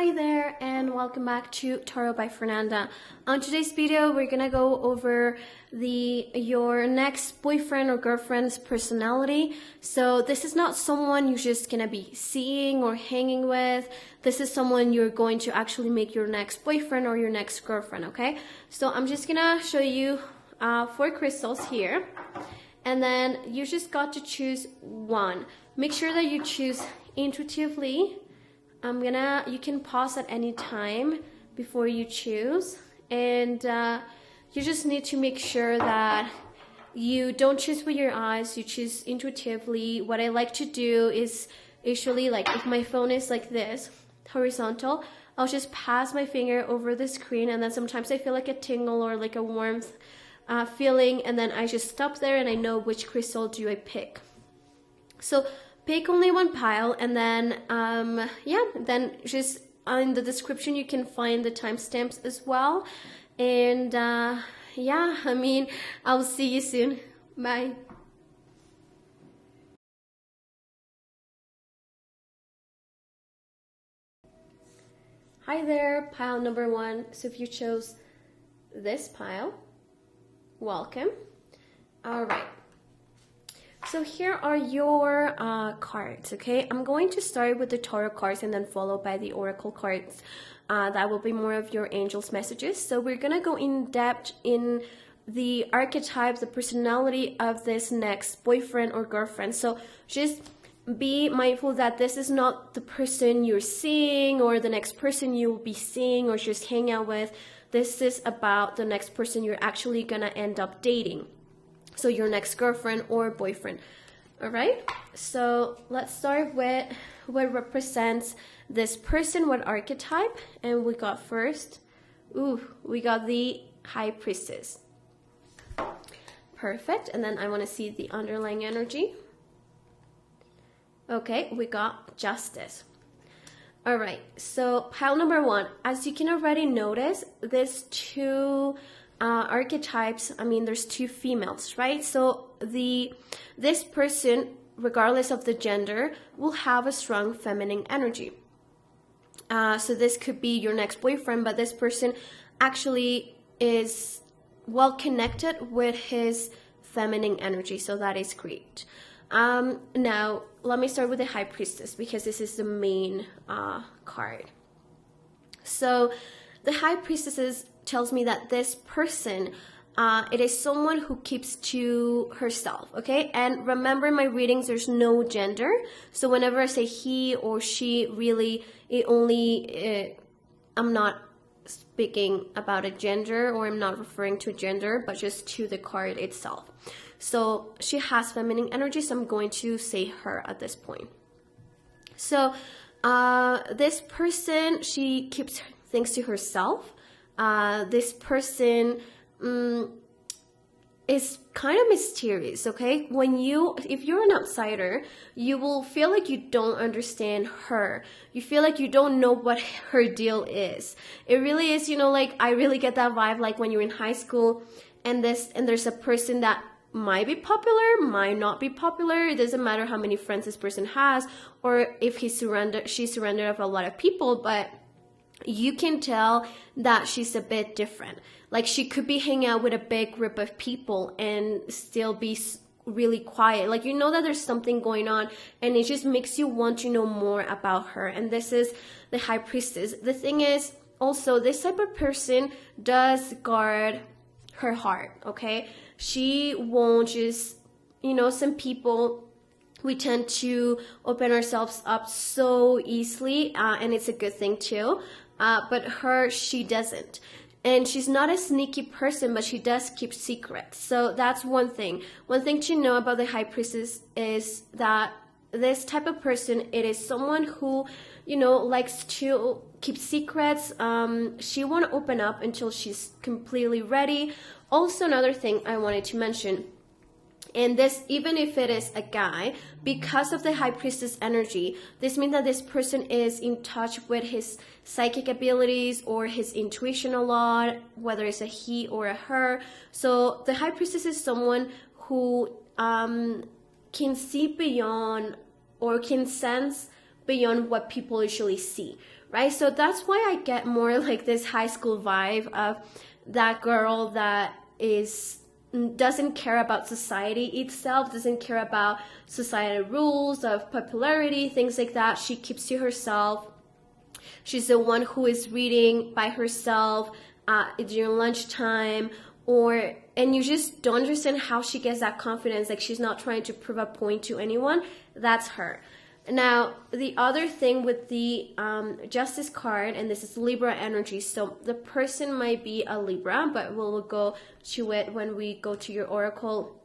Hi there and welcome back to Tarot by Fernanda. On today's video, we're gonna go over your next boyfriend or girlfriend's personality. So this is not someone you're just gonna be seeing or hanging with. This is someone you're going to actually make your next boyfriend or your next girlfriend, okay? So I'm just gonna show you 4 crystals here. And then you just got to choose one. Make sure that you choose intuitively. You can pause at any time before you choose, and you just need to make sure that you don't choose with your eyes, you choose intuitively. What I like to do is usually, like, if my phone is like this, horizontal, I'll just pass my finger over the screen, and then sometimes I feel like a tingle or like a warmth feeling, and then I just stop there and I know which crystal do I pick. So pick only one pile, and then then just in the description you can find the timestamps as well. And I'll see you soon. Bye. Hi there, pile number 1. So if you chose this pile, welcome. All right. So here are your cards, okay? I'm going to start with the tarot cards and then followed by the oracle cards. That will be more of your angels' messages. So we're going to go in depth in the archetypes, the personality of this next boyfriend or girlfriend. So just be mindful that this is not the person you're seeing or the next person you'll be seeing or just hang out with. This is about the next person you're actually going to end up dating. So your next girlfriend or boyfriend. All right, so let's start with what represents this person, what archetype. And we got first, we got the High Priestess. Perfect. And then I want to see the underlying energy. Okay, we got Justice. All right, so pile number 1. As you can already notice, there's 2 archetypes. There's 2 females, right? So this person, regardless of the gender, will have a strong feminine energy. So this could be your next boyfriend, but this person actually is well connected with his feminine energy, so that is great. Now let me start with the High Priestess because this is the main card. So the High Priestess tells me that this person, it is someone who keeps to herself, okay? And remember, in my readings, there's no gender. So whenever I say he or she, really, I'm not speaking about a gender, or I'm not referring to a gender, but just to the card itself. So she has feminine energy, so I'm going to say her at this point. So this person, she keeps things to herself. This person is kind of mysterious, okay? If you're an outsider, you will feel like you don't understand her. You feel like you don't know what her deal is. It really is, I really get that vibe, like when you're in high school and there's a person that might be popular, might not be popular. It doesn't matter how many friends this person has, or if she's surrounded of a lot of people, but you can tell that she's a bit different. Like, she could be hanging out with a big group of people and still be really quiet. Like, that there's something going on, and it just makes you want to know more about her. And this is the High Priestess. The thing is, also, this type of person does guard her heart, okay? She won't just, some people, we tend to open ourselves up so easily, and it's a good thing too. But she doesn't. And she's not a sneaky person, but she does keep secrets. So that's one thing. One thing to know about the High Priestess is that this type of person, it is someone who, likes to keep secrets. She won't open up until she's completely ready. Also, another thing I wanted to mention, and this, even if it is a guy, because of the High Priestess energy, this means that this person is in touch with his psychic abilities or his intuition a lot, whether it's a he or a her. So the High Priestess is someone who can see beyond or can sense beyond what people usually see, right? So that's why I get more like this high school vibe of that girl that doesn't care about society itself, doesn't care about societal rules of popularity, things like that. She keeps to herself. She's the one who is reading by herself during lunchtime, and you just don't understand how she gets that confidence. Like, she's not trying to prove a point to anyone. That's her. Now, the other thing with the Justice card, and this is Libra energy, so the person might be a Libra, but we'll go to it when we go to your oracle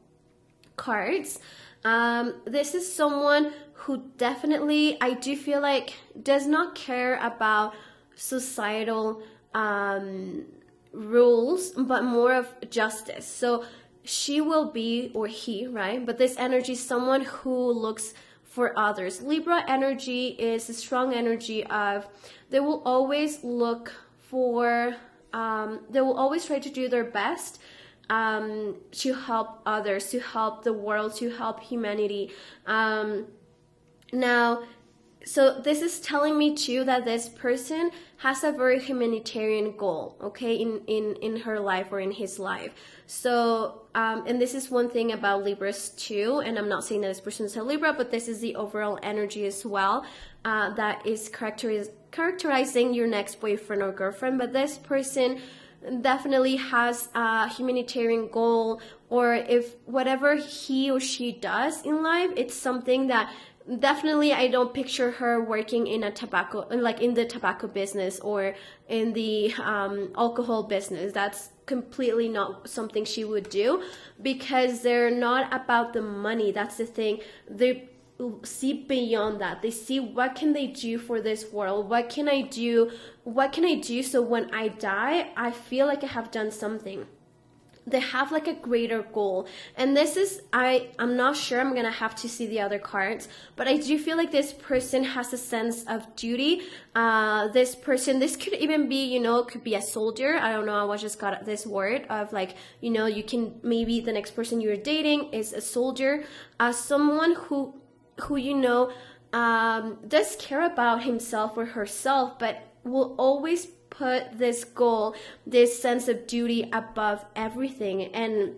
cards. This is someone who definitely, I do feel like, does not care about societal rules, but more of justice. So she will be, or he, right? But this energy is someone who looks for others. Libra energy is a strong energy of, they will always look for, they will always try to do their best to help others, to help the world, to help humanity. Now, so this is telling me too that this person has a very humanitarian goal, okay, in her life or in his life. So, and this is one thing about Libras too, and I'm not saying that this person is a Libra, but this is the overall energy as well, that is characterizing your next boyfriend or girlfriend. But this person definitely has a humanitarian goal, or if whatever he or she does in life, it's something that definitely I don't picture her working in a tobacco, like in the tobacco business or in the alcohol business. That's completely not something she would do, because they're not about the money. That's the thing. They see beyond that. They see, what can they do for this world? What can I do? What can I do so when I die, I feel like I have done something? They have like a greater goal. And this is, I'm not sure, I'm gonna have to see the other cards, but I do feel like this person has a sense of duty. This person, this could even be, you know, it could be a soldier. I don't know, I just got this word of like, you know, you can, maybe the next person you're dating is a soldier, someone who you know does care about himself or herself, but will always put this goal, this sense of duty above everything. And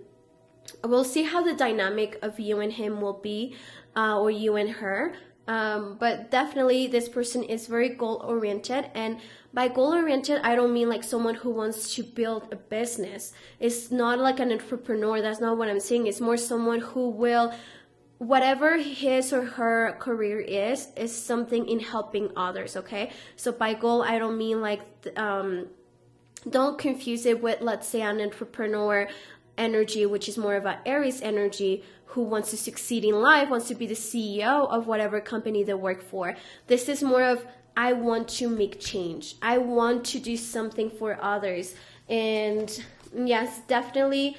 we'll see how the dynamic of you and him will be, or you and her. But definitely this person is very goal-oriented. And by goal-oriented, I don't mean like someone who wants to build a business. It's not like an entrepreneur. That's not what I'm saying. It's more someone who will, whatever his or her career is something in helping others, okay? So by goal, I don't mean like, don't confuse it with, let's say, an entrepreneur energy, which is more of an Aries energy, who wants to succeed in life, wants to be the CEO of whatever company they work for. This is more of, I want to make change. I want to do something for others. And yes, definitely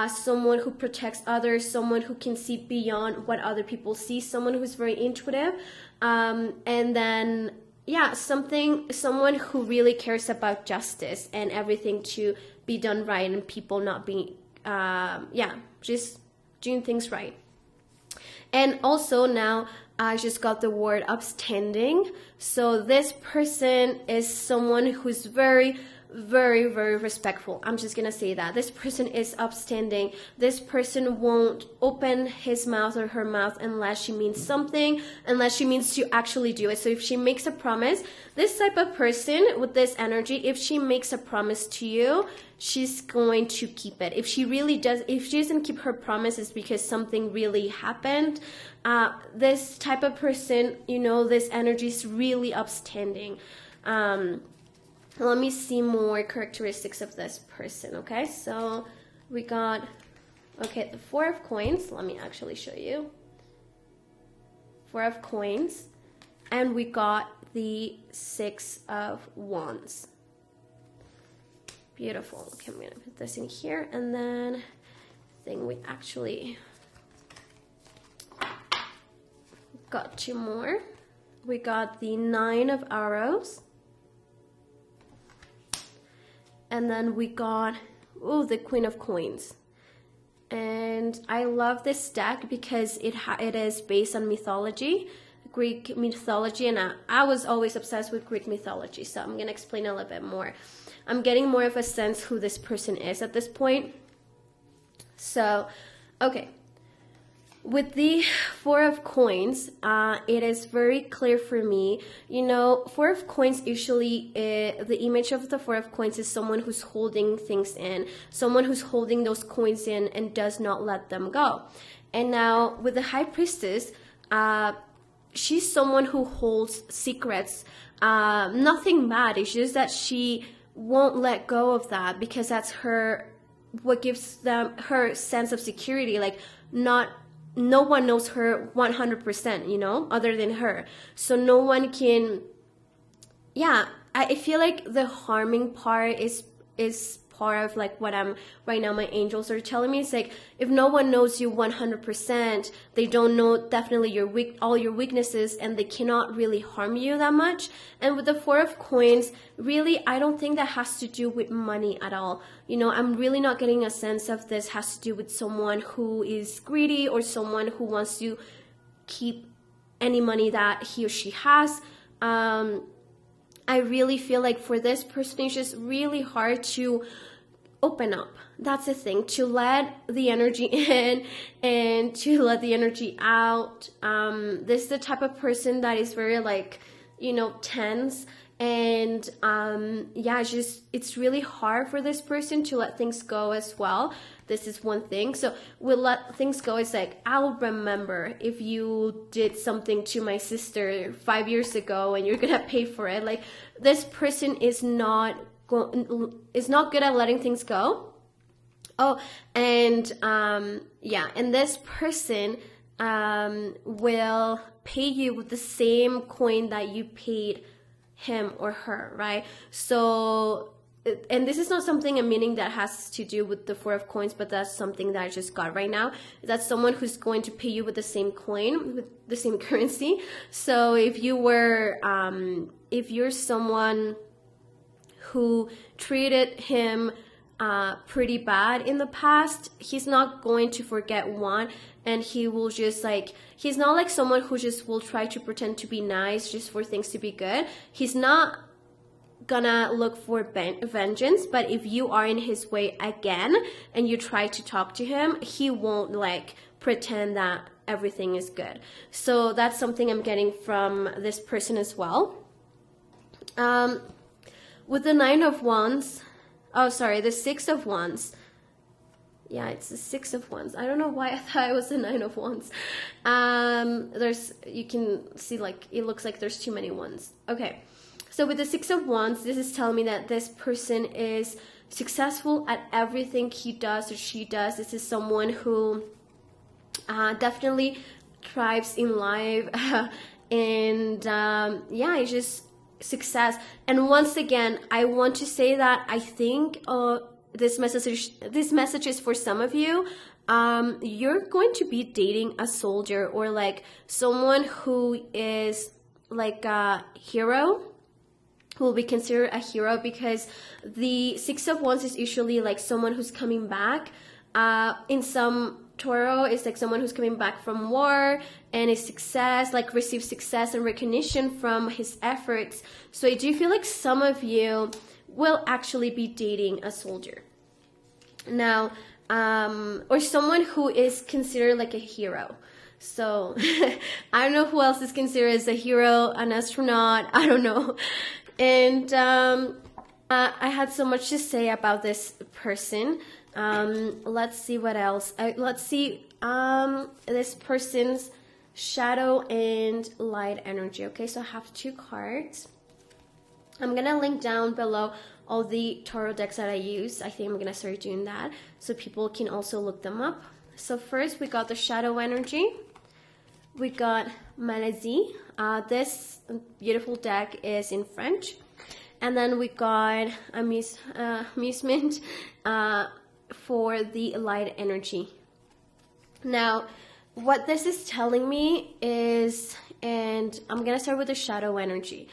someone who protects others, someone who can see beyond what other people see, someone who's very intuitive, and then yeah, someone who really cares about justice and everything to be done right, and people not being just doing things right. And also now I just got the word upstanding. So this person is someone who's very, very, very respectful. I'm just gonna say that this person is upstanding. This person won't open his mouth or her mouth unless she means something, unless she means to actually do it. So if she makes a promise, this type of person with this energy, if she makes a promise to you, she's going to keep it. If she really does, if she doesn't keep her promises because something really happened, this type of person, you know, this energy is really upstanding. Let me see more characteristics of this person, okay? So we got, okay, the 4 of coins. Let me actually show you. 4 of coins. And we got the 6 of wands. Beautiful. Okay, I'm going to put this in here. And then I think we actually got 2 more. We got the 9 of arrows. And then we got, the Queen of Coins. And I love this deck because it is based on mythology. Greek mythology, and I was always obsessed with Greek mythology, so I'm gonna explain a little bit more. I'm getting more of a sense who this person is at this point. So, okay. With the Four of Coins, it is very clear for me. You know, Four of Coins usually, the image of the Four of Coins is someone who's holding things in, someone who's holding those coins in and does not let them go. And now with the High Priestess, she's someone who holds secrets, nothing bad. It's just that she won't let go of that because that's what gives them her sense of security. Like, no one knows her 100%, you know, other than her. So no one can, yeah, I feel like the harming part is part of like what I'm right now, my angels are telling me. It's like, if no one knows you 100%, they don't know definitely all your weaknesses, and they cannot really harm you that much. And with the Four of Coins, really, I don't think that has to do with money at all. You know, I'm really not getting a sense of this has to do with someone who is greedy or someone who wants to keep any money that he or she has. I really feel like for this person, it's just really hard to open up. That's the thing, to let the energy in and to let the energy out. This is the type of person that is very like, you know, tense. And yeah, it's really hard for this person to let things go as well. This is one thing. So we'll let things go. It's like, I'll remember if you did something to my sister 5 years ago and you're gonna pay for it. Like, this person is not good at letting things go. Oh, and yeah, and this person will pay you with the same coin that you paid him or her, right? So, and this is not something, a meaning that has to do with the Four of Coins, but that's something that I just got right now. That's someone who's going to pay you with the same coin, with the same currency. So if you're someone who treated him pretty bad in the past, he's not going to forget one, and he will just like, he's not like someone who just will try to pretend to be nice just for things to be good. He's not gonna look for vengeance, but if you are in his way again and you try to talk to him, he won't like pretend that everything is good. So that's something I'm getting from this person as well. With the Nine of Wands, oh sorry, the Six of Wands. Yeah, it's the Six of Wands. I don't know why I thought it was the Nine of Wands. You can see like, it looks like there's too many ones. Okay. So with the Six of Wands, this is telling me that this person is successful at everything he does or she does. This is someone who definitely thrives in life. And yeah, it's just success. And once again, I want to say that I think this message is for some of you. You're going to be dating a soldier, or like someone who is like a hero, who will be considered a hero, because the Six of Wands is usually like someone who's coming back. In some Toro, it's like someone who's coming back from war and is success, like receives success and recognition from his efforts. So I do feel like some of you will actually be dating a soldier. Now, or someone who is considered like a hero. So I don't know who else is considered as a hero, an astronaut, I don't know. And I had so much to say about this person. Let's see what else. Let's see this person's shadow and light energy. Okay, so I have two cards. I'm gonna link down below all the tarot decks that I use. I think I'm gonna start doing that so people can also look them up. So first we got the shadow energy. We got Malaise. This beautiful deck is in French. And then we got amusement for the light energy. Now, what this is telling me is, and I'm gonna start with the shadow energy.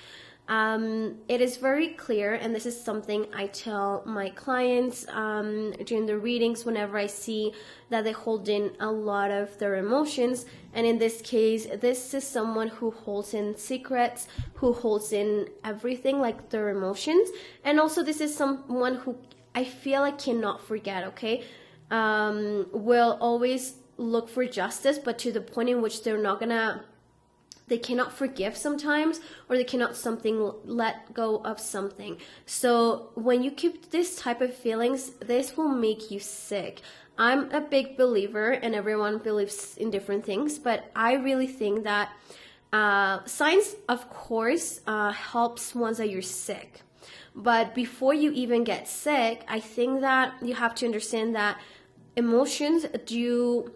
It is very clear, and this is something I tell my clients during the readings whenever I see that they hold in a lot of their emotions. And in this case, this is someone who holds in secrets, who holds in everything, like their emotions. And also this is someone who I feel I cannot forget, okay? Will always look for justice, but to the point in which they cannot forgive sometimes, or they cannot let go of something. So when you keep this type of feelings, this will make you sick. I'm a big believer, and everyone believes in different things, but I really think that science, of course, helps once that you're sick. But before you even get sick, I think that you have to understand that emotions do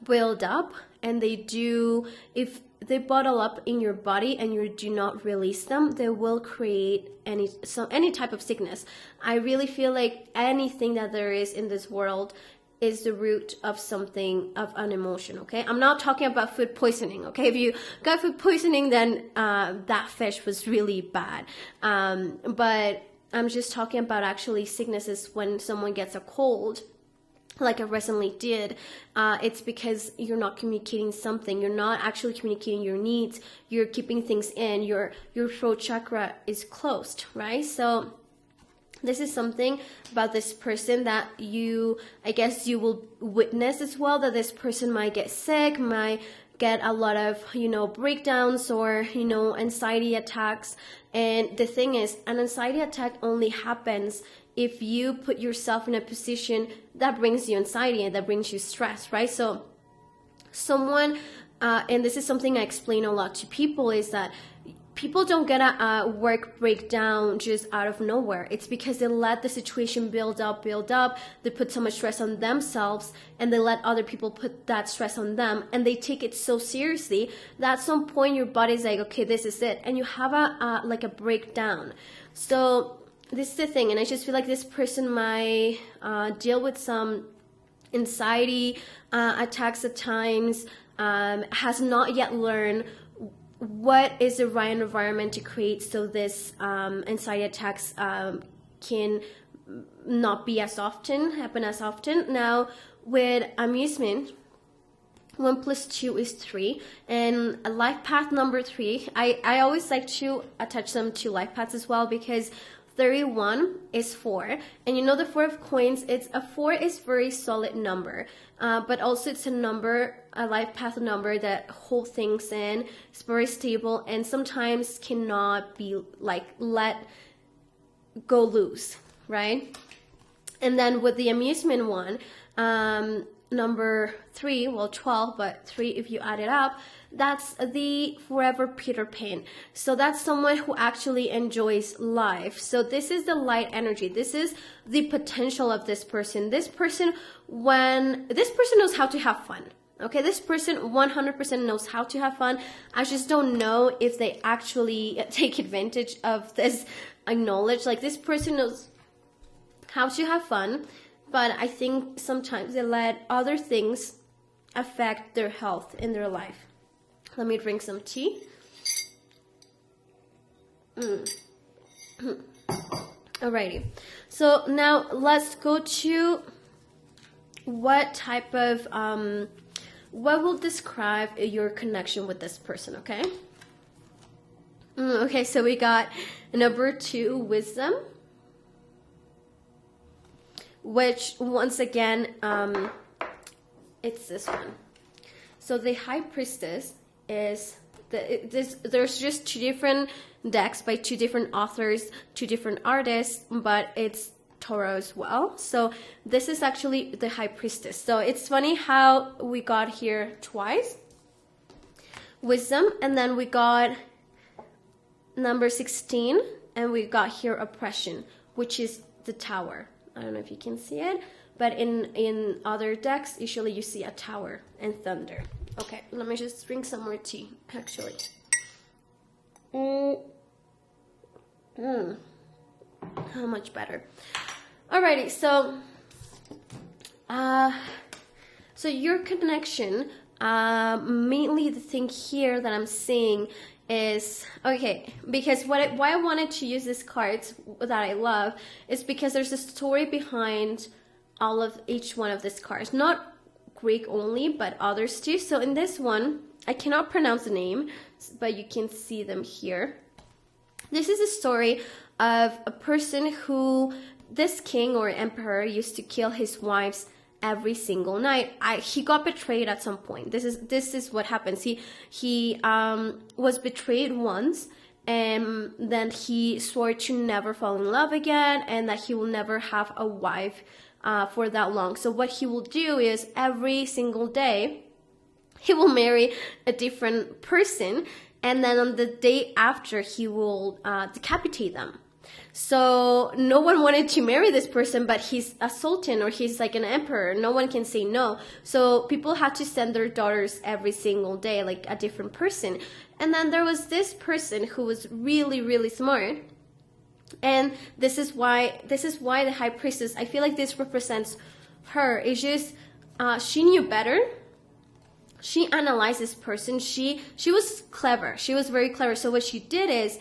build up, and they do, if they bottle up in your body and you do not release them, they will create any type of sickness. I really feel like anything that there is in this world is the root of something, of an emotion, okay? I'm not talking about food poisoning, okay? If you got food poisoning, then that fish was really bad. But I'm just talking about actually sicknesses when someone gets a cold, like I recently did. It's because you're not communicating something. You're not actually communicating your needs. You're keeping things in. Your throat chakra is closed, right? So this is something about this person that I guess you will witness as well, that this person might get sick, might get a lot of, breakdowns or, anxiety attacks. And the thing is, an anxiety attack only happens if you put yourself in a position that brings you anxiety and that brings you stress, right? So someone, and this is something I explain a lot to people, is that people don't get a work breakdown just out of nowhere. It's because they let the situation build up. They put so much stress on themselves, and they let other people put that stress on them, and they take it so seriously that at some point your body's like, okay, this is it, and you have a breakdown. So this is the thing, and I just feel like this person might deal with some anxiety attacks at times, has not yet learned what is the right environment to create so this anxiety attacks can not be happen as often. Now, with amusement, 1 + 2 is 3, and a life path number 3, I always like to attach them to life paths as well, because 31 is 4, and the 4 of coins, a 4 is very solid number, but also it's a life path number that holds things in. It's very stable, and sometimes cannot be let go loose, right? And then with the amusement one, number 3, 12, but 3 if you add it up, that's the forever Peter Pan. So that's someone who actually enjoys life. So this is the light energy. This is the potential of this person. This person knows how to have fun. Okay, this person 100% knows how to have fun. I just don't know if they actually take advantage of this knowledge. Like, this person knows how to have fun, but I think sometimes they let other things affect their health in their life. Let me drink some tea. Alrighty. So now let's go to what type of, what will describe your connection with this person, okay? Okay, so we got number 2, wisdom, which once again, it's this one. So the High Priestess is there's just 2 different decks by 2 different authors, 2 different artists, but it's Tarot as well. So this is actually the High Priestess. So it's funny how we got here twice, wisdom, and then we got number 16, and we got here oppression, which is the Tower. I don't know if you can see it, but in other decks, usually you see a tower and thunder. Okay, let me just drink some more tea, actually. How much better. Alrighty, so your connection, mainly the thing here that I'm seeing is, okay, because why I wanted to use these cards that I love is because there's a story behind each one of these cards. Not Greek only, but others too. So in this one, I cannot pronounce the name, but you can see them here. This is a story of a person who, this king or emperor used to kill his wives every single night. He got betrayed at some point. This is what happens. He was betrayed once, and then he swore to never fall in love again, and that he will never have a wife for that long. So what he will do is every single day he will marry a different person, and then on the day after he will decapitate them. So no one wanted to marry this person, but he's a sultan or he's like an emperor. No one can say no. So people had to send their daughters every single day, like a different person. And then there was this person who was really, really smart. And this is why the high priestess, I feel like this represents her. It's just, she knew better. She analyzed this person. She was clever. She was very clever. So what she did is,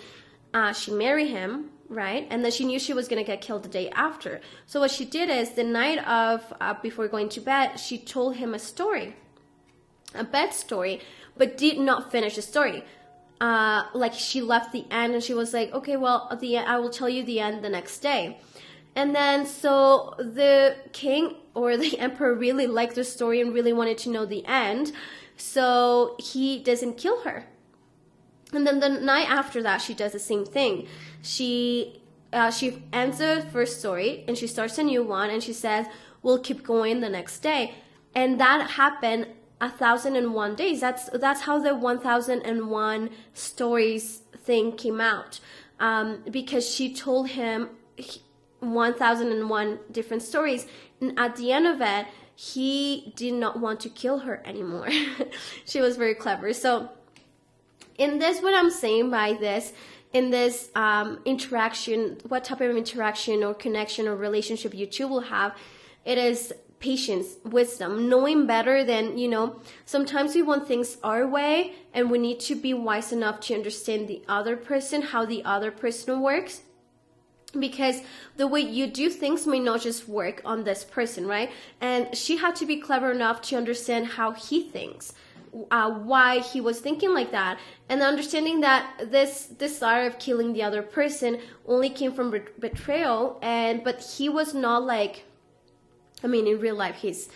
she married him, right? And then she knew she was going to get killed the day after. So what she did is, the night of, before going to bed, she told him a story, a bed story, but did not finish the story. Like she left the end and she was like, okay, well, I will tell you the end the next day. And then so the king or the emperor really liked the story and really wanted to know the end. So he doesn't kill her. And then the night after that, she does the same thing. She ends the first story and she starts a new one and she says, we'll keep going the next day. And that happened 1,001 days. That's how the 1,001 stories thing came out. Because she told him 1,001 different stories. And at the end of it, he did not want to kill her anymore. She was very clever. So in this, what I'm saying by this, in this interaction, what type of interaction or connection or relationship you two will have, it is patience, wisdom, knowing better than, sometimes we want things our way and we need to be wise enough to understand the other person, how the other person works. Because the way you do things may not just work on this person, right? And she had to be clever enough to understand how he thinks, why he was thinking like that, and understanding that this desire of killing the other person only came from betrayal. But he was not like, in real life, he's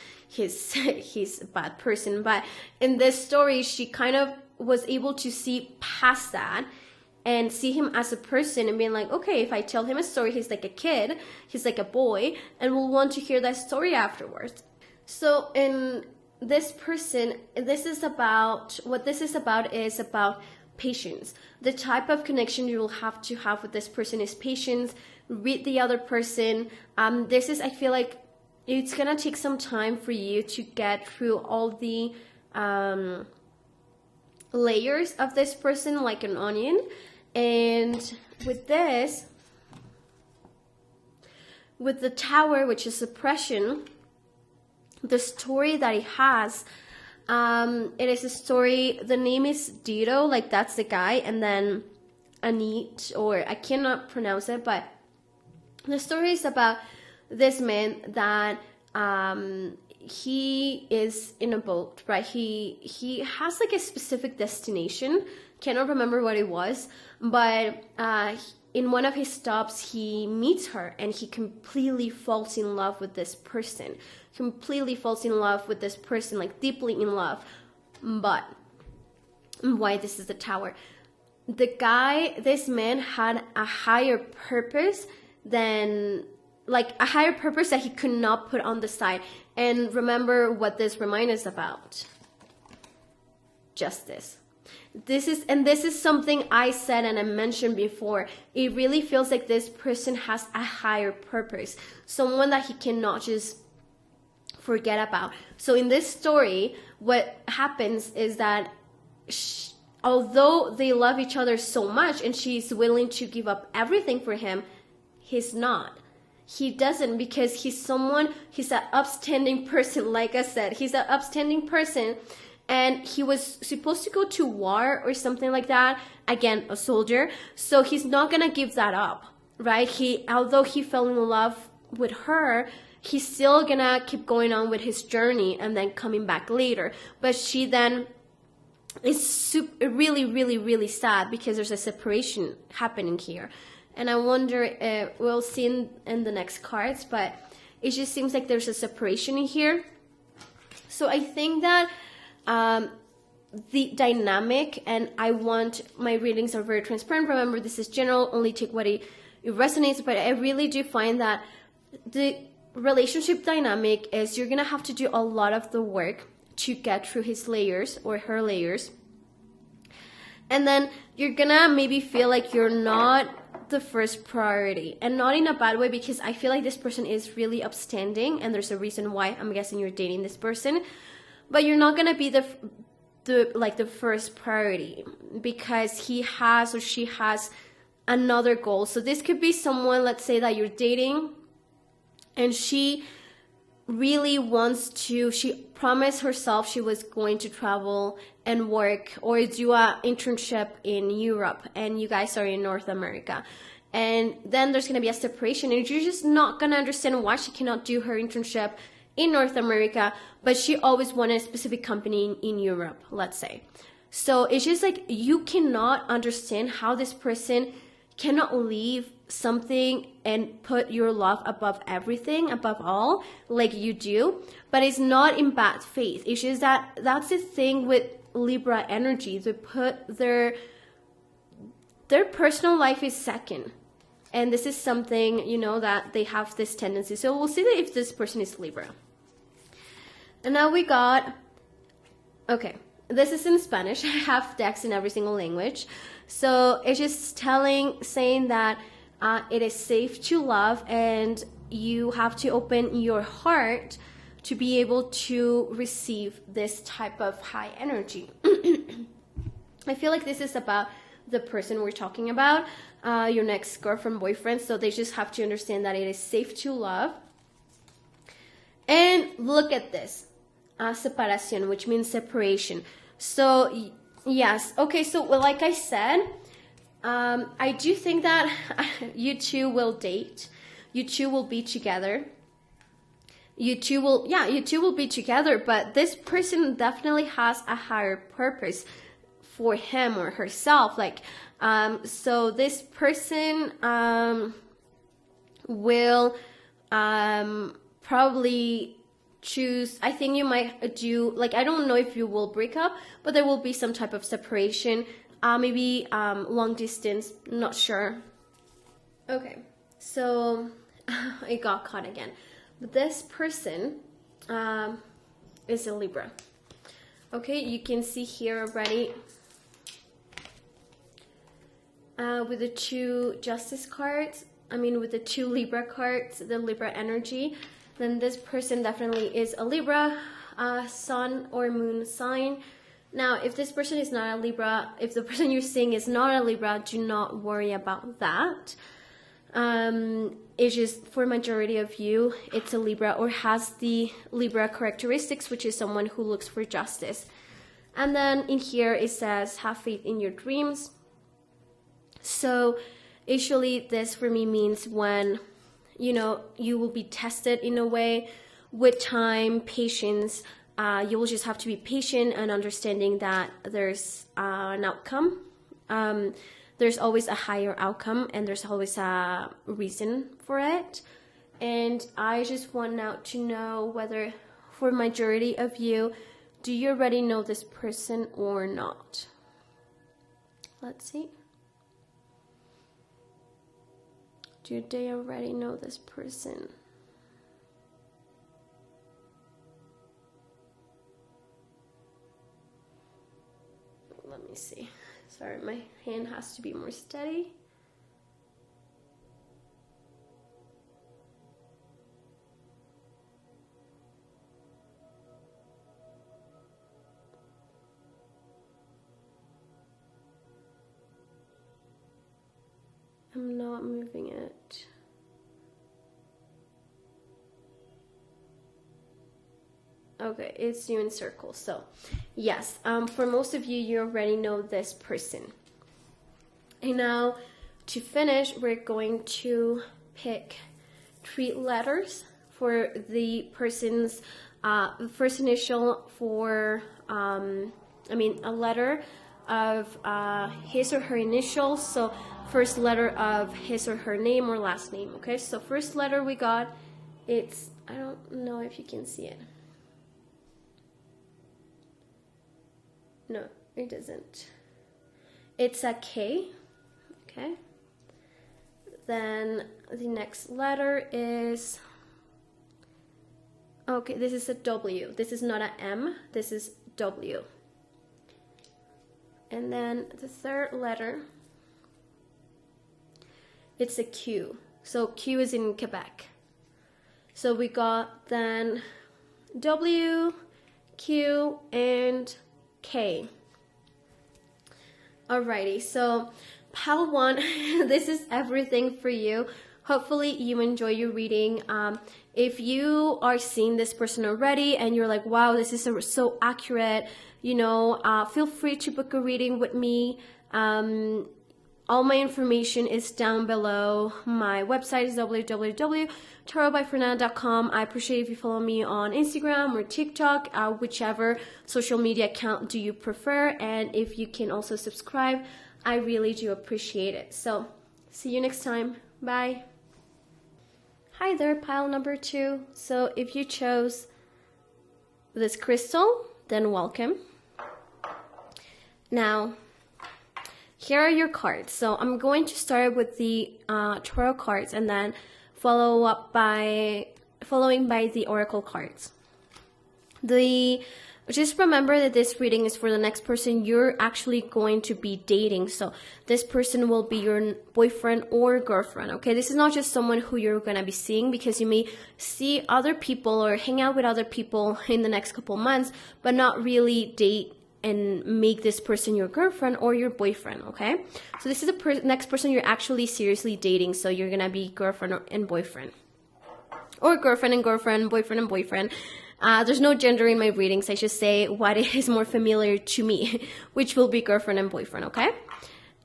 a bad person. But in this story, she kind of was able to see past that and see him as a person and being like, okay, if I tell him a story, he's like a kid, he's like a boy, and we'll want to hear that story afterwards. So in this person, what this is about is about patience. The type of connection you will have to have with this person is patience. Read the other person. I feel like it's gonna take some time for you to get through all the layers of this person, like an onion. And with this, with the Tower, which is suppression, the story that he has, it is a story, the name is Dido, like that's the guy, and then Anit, or I cannot pronounce it, but the story is about this man that he is in a boat, right? He has like a specific destination. Cannot remember what it was, but in one of his stops, he meets her and he completely falls in love with this person. Like deeply in love. But why this is the Tower? This man had a higher purpose that he could not put on the side. And remember what this reminds us about. Justice. This is something I said and I mentioned before. It really feels like this person has a higher purpose. Someone that he cannot just forget about. So in this story, what happens is that although they love each other so much and she's willing to give up everything for him, he's not. He doesn't, because he's an upstanding person. Like I said, he's an upstanding person. and he was supposed to go to war or something like that. Again, a soldier. So he's not gonna give that up, right? Although he fell in love with her, he's still gonna keep going on with his journey and then coming back later. But she then is really, really, really sad because there's a separation happening here. And I wonder, we'll see in the next cards, but it just seems like there's a separation in here. So I think that the dynamic, and I want, my readings are very transparent. Remember, this is general, only take what it resonates, but I really do find that the relationship dynamic is you're gonna have to do a lot of the work to get through his layers or her layers. And then you're gonna maybe feel like you're not the first priority, and not in a bad way, because I feel like this person is really upstanding and there's a reason why I'm guessing you're dating this person, but you're not gonna be the first priority because he has or she has another goal. So this could be someone, let's say that you're dating, and she really wants to, she promised herself she was going to travel and work or do an internship in Europe, and you guys are in North America. And then there's going to be a separation, and you're just not going to understand why she cannot do her internship in North America, but she always wanted a specific company in Europe, let's say. So it's just like you cannot understand how this person cannot leave something and put your love above everything, above all, like you do. But it's not in bad faith. It's just that that's the thing with Libra energy. They put their personal life is second. And this is something, you know, that they have this tendency. So we'll see that if this person is Libra. And now we got, okay, this is in Spanish. I have decks in every single language. So it's just saying that it is safe to love, and you have to open your heart to be able to receive this type of high energy. I feel like this is about the person we're talking about, your next girlfriend, boyfriend. So they just have to understand that it is safe to love. And look at this, separación, which means separation. So yes, okay, so like I said, I do think that you two will date. You two will be together. You two will be together, but this person definitely has a higher purpose for him or herself. Like, so this person will probably choose, I think you might do, like, I don't know if you will break up, but there will be some type of separation. Maybe long distance, not sure. Okay, so I got caught again. But this person is a Libra. Okay, you can see here already with the two Justice cards, with the two Libra cards, the Libra energy, then this person definitely is a Libra, sun or moon sign. Now, if this person is not a Libra, if the person you're seeing is not a Libra, do not worry about that. It's just for majority of you, it's a Libra or has the Libra characteristics, which is someone who looks for justice. And then in here it says, have faith in your dreams. So usually this for me means when, you will be tested in a way with time, patience. You will just have to be patient and understanding that there's an outcome. There's always a higher outcome, and there's always a reason for it. And I just want now to know whether, for majority of you, do you already know this person or not? Let's see. Do they already know this person? Let me see. Sorry, my hand has to be more steady. I'm not moving it. Okay, it's you in circles. So, yes, for most of you, you already know this person. And now, to finish, we're going to pick 3 letters for the person's first initial for, a letter of his or her initials. So, first letter of his or her name or last name. Okay, so first letter we got, it's, I don't know if you can see it. No, it doesn't. It's a K. Okay. Then the next letter is, okay, this is a W. This is not a M, this is W. And then the third letter, it's a Q. So Q is in Quebec. So we got then W, Q, and K. Alrighty, so pile 1, this is everything for you. Hopefully you enjoy your reading. If you are seeing this person already and you're like, wow, this is so accurate, you know, feel free to book a reading with me. All my information is down below. My website is www.tarotbyfernanda.com. I appreciate if you follow me on Instagram or TikTok, whichever social media account do you prefer. And if you can also subscribe, I really do appreciate it. So, see you next time. Bye. Hi there, pile number 2. So, if you chose this crystal, then welcome. Now, here are your cards. So I'm going to start with the tarot cards and then following by the oracle cards. Just remember that this reading is for the next person you're actually going to be dating. So this person will be your boyfriend or girlfriend, okay? This is not just someone who you're going to be seeing, because you may see other people or hang out with other people in the next couple months, but not really date and make this person your girlfriend or your boyfriend, okay? So this is the next person you're actually seriously dating, so you're gonna be girlfriend and boyfriend. Or girlfriend and girlfriend, boyfriend and boyfriend. There's no gender in my readings, I should say what is more familiar to me, which will be girlfriend and boyfriend, okay?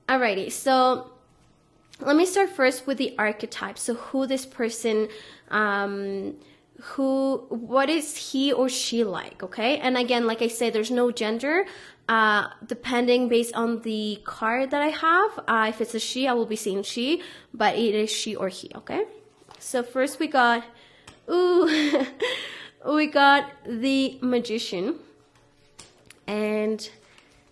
Alrighty, so let me start first with the archetype. So who this person, what is he or she like, okay? And again, like I said, there's no gender, depending based on the card that I have. If it's a she, I will be saying she, but it is she or he, okay? So first we got, we got the Magician. And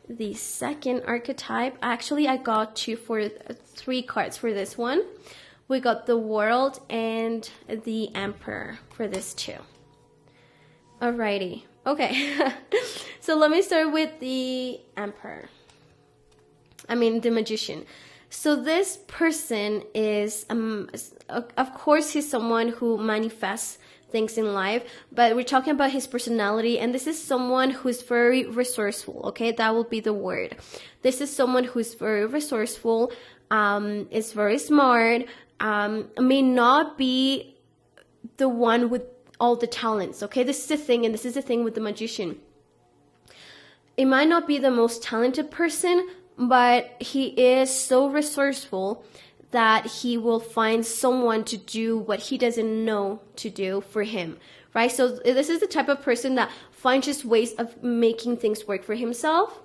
the second archetype, actually I got 3 cards for this one. We got the World and the Emperor for this too. Alrighty. Okay. So let me start with the Emperor. The Magician. So this person is, of course, he's someone who manifests things in life, but we're talking about his personality, and this is someone who's very resourceful, okay? That will be the word. This is someone who's very resourceful, is very smart, may not be the one with all the talents, okay? This is the thing, and this is the thing with the Magician. It might not be the most talented person, but he is so resourceful that he will find someone to do what he doesn't know to do for him, right? So this is the type of person that finds just ways of making things work for himself.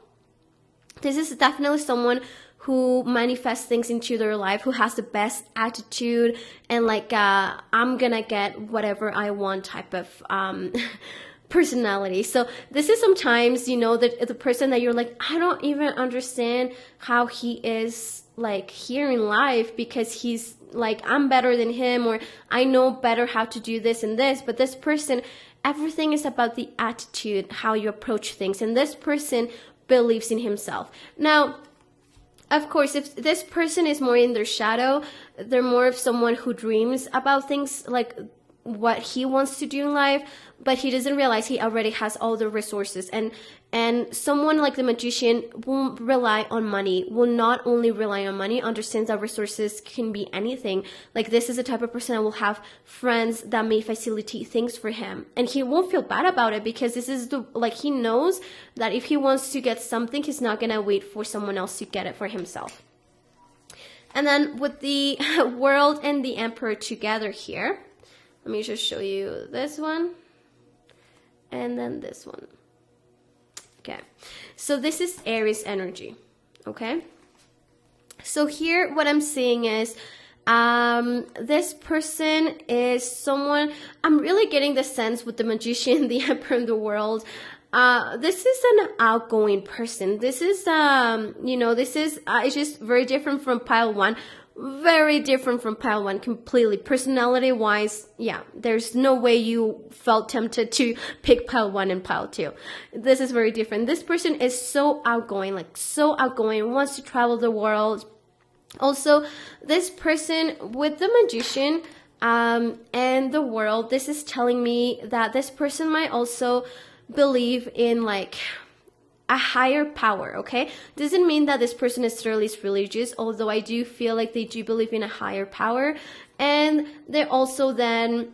This is definitely someone who manifests things into their life, who has the best attitude and I'm gonna get whatever I want type of personality. So this is sometimes, the person that you're like, I don't even understand how he is here in life, because he's like, I'm better than him, or I know better how to do this and this. But this person, everything is about the attitude, how you approach things. And this person believes in himself. Now, of course, if this person is more in their shadow, they're more of someone who dreams about things what he wants to do in life, but he doesn't realize he already has all the resources. And someone like the magician will rely on money, will not only rely on money, understands that resources can be anything. Like, this is the type of person that will have friends that may facilitate things for him, and he won't feel bad about it, because this is he knows that if he wants to get something, he's not gonna wait for someone else to get it for himself. And then with the World and the Emperor together here, let me just show you this one and then this one. Okay, so this is Aries energy. Okay, so here what I'm seeing is this person is someone, I'm really getting the sense with the Magician, the Emperor, and the World. This is an outgoing person. This is this is it's just very different from pile one. Very different from pile one, completely. Personality wise, yeah, there's no way you felt tempted to pick pile one and pile two. This is very different. This person is so outgoing, wants to travel the world. Also, this person with the Magician and the World, this is telling me that this person might also believe in like a higher power. Okay, doesn't mean that this person necessarily is religious, although I do feel like they do believe in a higher power, and they also then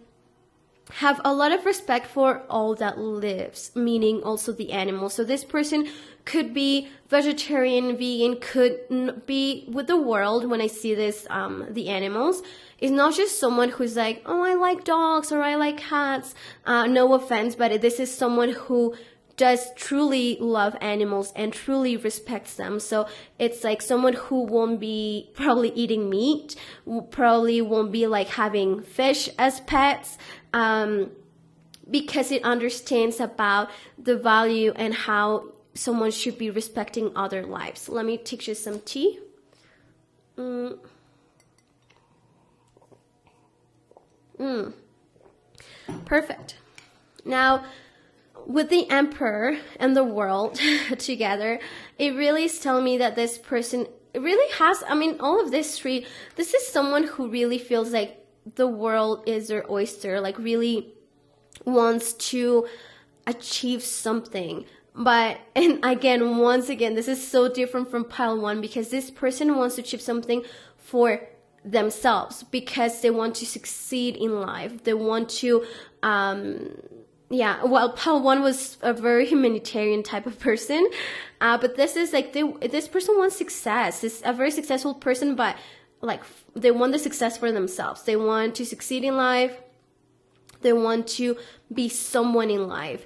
have a lot of respect for all that lives, meaning also the animals. So this person could be vegetarian, vegan, could be with the World. When I see this, the animals, it's not just someone who's like, oh, I like dogs or I like cats. No offense, but this is someone who does truly love animals and truly respects them. So it's like someone who won't be probably eating meat, probably won't be like having fish as pets, because it understands about the value and how someone should be respecting other lives. Let me take just some tea. Perfect. Now, with the Emperor and the World together, it really is telling me that this person really has, all of this three, this is someone who really feels like the world is their oyster, like really wants to achieve something. But, and again, once again, this is so different from pile one, because this person wants to achieve something for themselves, because they want to succeed in life. They want to, pile one was a very humanitarian type of person, but this is like this person wants success. This is a very successful person, but like they want the success for themselves. They want to succeed in life. They want to be someone in life.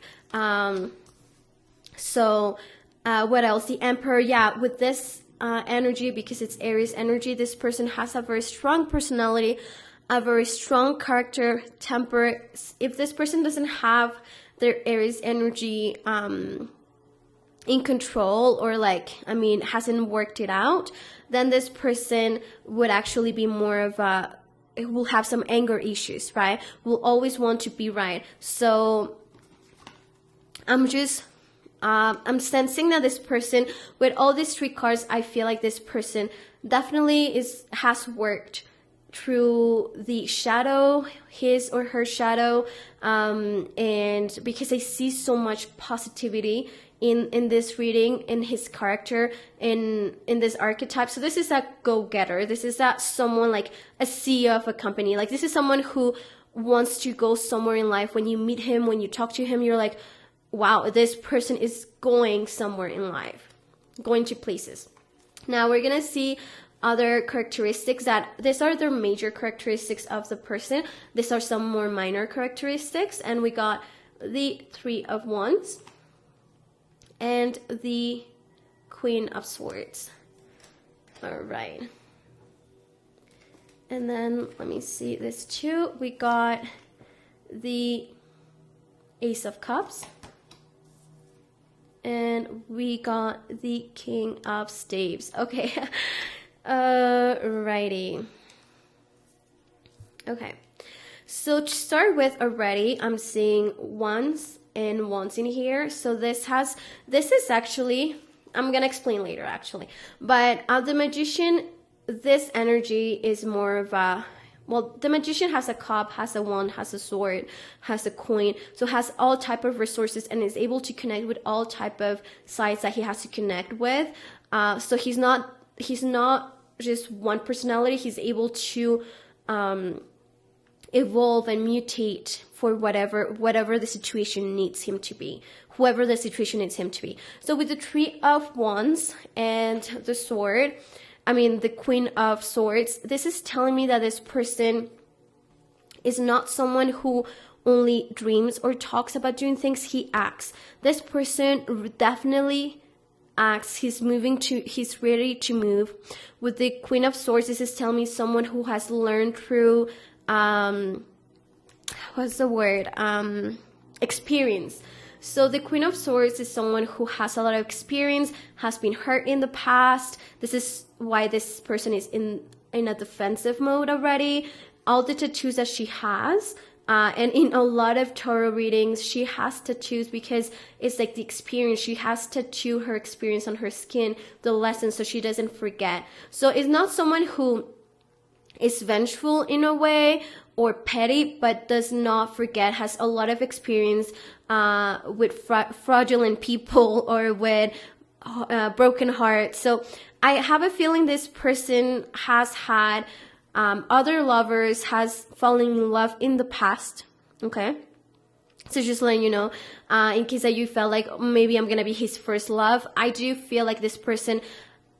So what else? The Emperor, with this energy, because it's Aries energy, this person has a very strong personality, a very strong character, temper. If this person doesn't have their Aries energy in control, or hasn't worked it out, then this person would actually be more of will have some anger issues, right? Will always want to be right. So I'm sensing that this person, with all these three cards, I feel like this person definitely has worked through the shadow, his or her shadow, and because I see so much positivity in this reading, in his character, in this archetype. So this is a go-getter. This is someone like a CEO of a company. Like, this is someone who wants to go somewhere in life. When you meet him, when you talk to him, you're like, wow, this person is going somewhere in life, going to places. Now we're gonna see other characteristics that these are the major characteristics of the person. These are some more minor characteristics, and we got the Three of Wands and the Queen of Swords. All right. And then let me see this too. We got the Ace of Cups. And we got the King of Staves. Okay. Righty. Okay. So to start with already, I'm seeing wands and wands in here. So this is actually, I'm going to explain later actually. But the Magician, this energy is more of a, well, the magician has a cup, has a wand, has a sword, has a coin, so has all type of resources and is able to connect with all type of sides that he has to connect with. So he's not just one personality. He's able to evolve and mutate for whatever the situation needs him to be, whoever the situation needs him to be. So with the Three of Wands and the sword, the Queen of Swords, this is telling me that this person is not someone who only dreams or talks about doing things. He acts. This person definitely acts. He's ready to move. With the Queen of Swords, this is telling me someone who has learned through experience. So the Queen of Swords is someone who has a lot of experience, has been hurt in the past. This is why this person is in a defensive mode already. All the tattoos that she has, and in a lot of tarot readings, she has tattoos because it's like the experience. She has tattooed her experience on her skin, the lessons, so she doesn't forget. So it's not someone who is vengeful in a way or petty, but does not forget, has a lot of experience with fraudulent people or with broken hearts. So I have a feeling this person has had other lovers, has fallen in love in the past. Okay, so just letting you know, in case that you felt like maybe I'm gonna be his first love, I do feel like this person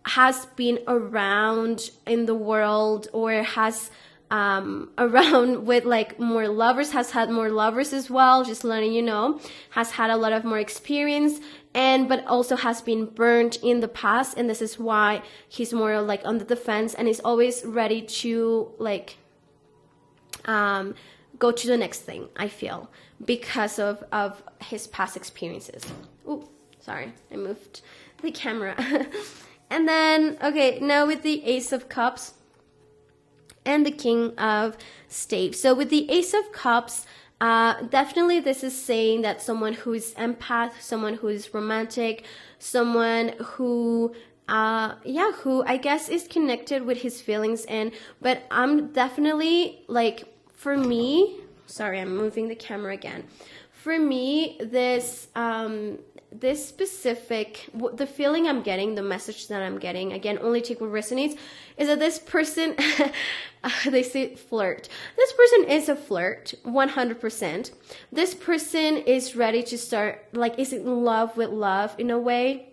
has been around in the world, or has around with like more lovers, has had more lovers as well, just letting you know, has had a lot of more experience, but also has been burnt in the past, and this is why he's more like on the defense and is always ready to like go to the next thing, I feel, because of his past experiences. Ooh, sorry, I moved the camera. And then, okay, now with the Ace of Cups and the King of Staves. So with the Ace of Cups, definitely this is saying that someone who is empath, someone who is romantic, someone who who I guess is connected with his feelings. But I'm definitely like, for me, sorry, I'm moving the camera again. For me, this specific, the feeling I'm getting, the message that I'm getting, again, only take what resonates, is that this person, they say flirt. This person is a flirt, 100%. This person is ready to start, like, is in love with love in a way.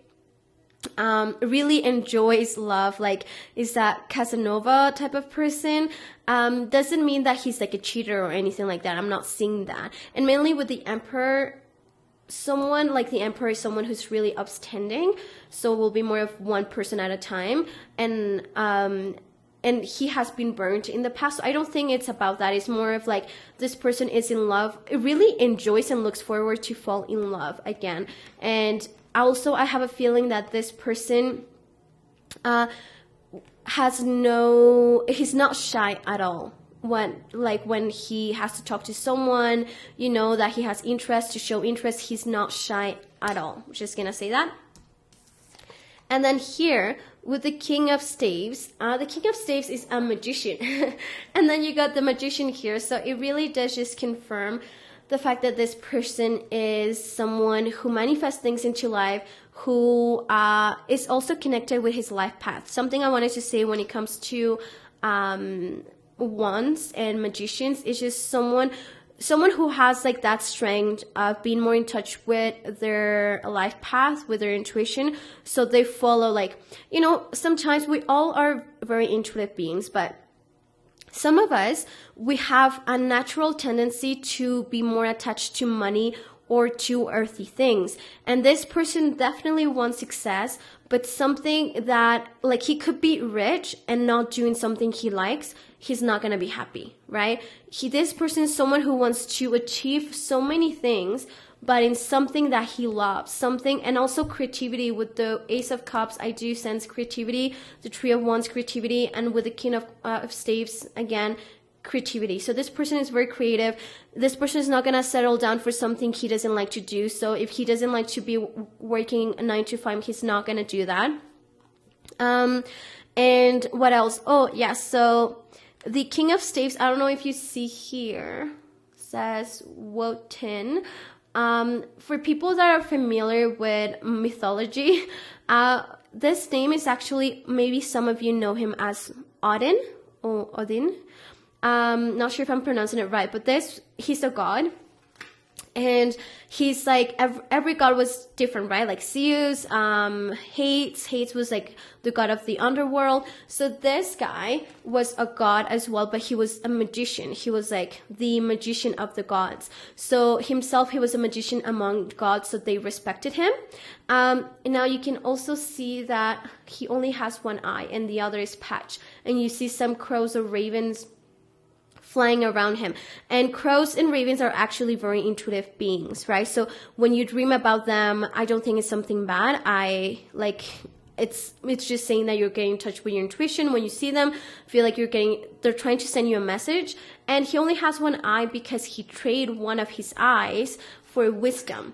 Really enjoys love, like is that Casanova type of person. Doesn't mean that he's like a cheater or anything like that. I'm not seeing that. And mainly with the Emperor, someone like the Emperor is someone who's really upstanding, so will be more of one person at a time, and he has been burnt in the past. So I don't think it's about that. It's more of like, this person is in love, it really enjoys and looks forward to fall in love again. And also I have a feeling that this person he's not shy at all. When he has to talk to someone, you know, that he has interest, to show interest, he's not shy at all. I'm just gonna say that. And then here with the King of Staves, the King of Staves is a magician. And then you got the Magician here, so it really does just confirm the fact that this person is someone who manifests things into life, who is also connected with his life path. Something I wanted to say when it comes to wands and magicians is just someone who has like that strength of being more in touch with their life path, with their intuition. So they follow, like, you know, sometimes we all are very intuitive beings, but some of us, we have a natural tendency to be more attached to money or to earthy things. And this person definitely wants success, but something that, like, he could be rich and not doing something he likes, he's not going to be happy, right? This person is someone who wants to achieve so many things, but in something that he loves, something, and also creativity. With the Ace of Cups, I do sense creativity, the Three of Wands, creativity, and with the King of Staves, again, creativity. So this person is very creative. This person is not going to settle down for something he doesn't like to do. So if he doesn't like to be working 9 to 5, he's not going to do that. And what else? Oh, yeah, so the King of Staves, I don't know if you see here, says Wotan. For people that are familiar with mythology, this name is actually, maybe some of you know him as Odin or Odin. Not sure if I'm pronouncing it right, but he's a god. And he's like, every god was different, right? Like Zeus, Hades was like the god of the underworld. So this guy was a god as well, but he was a magician. He was like the magician of the gods. So himself, he was a magician among gods, so they respected him. Now you can also see that he only has one eye and the other is patched. And you see some crows or ravens flying around him. And crows and ravens are actually very intuitive beings, right? So when you dream about them, I don't think it's something bad. It's just saying that you're getting in touch with your intuition. When you see them, feel like they're trying to send you a message. And he only has one eye because he traded one of his eyes for wisdom.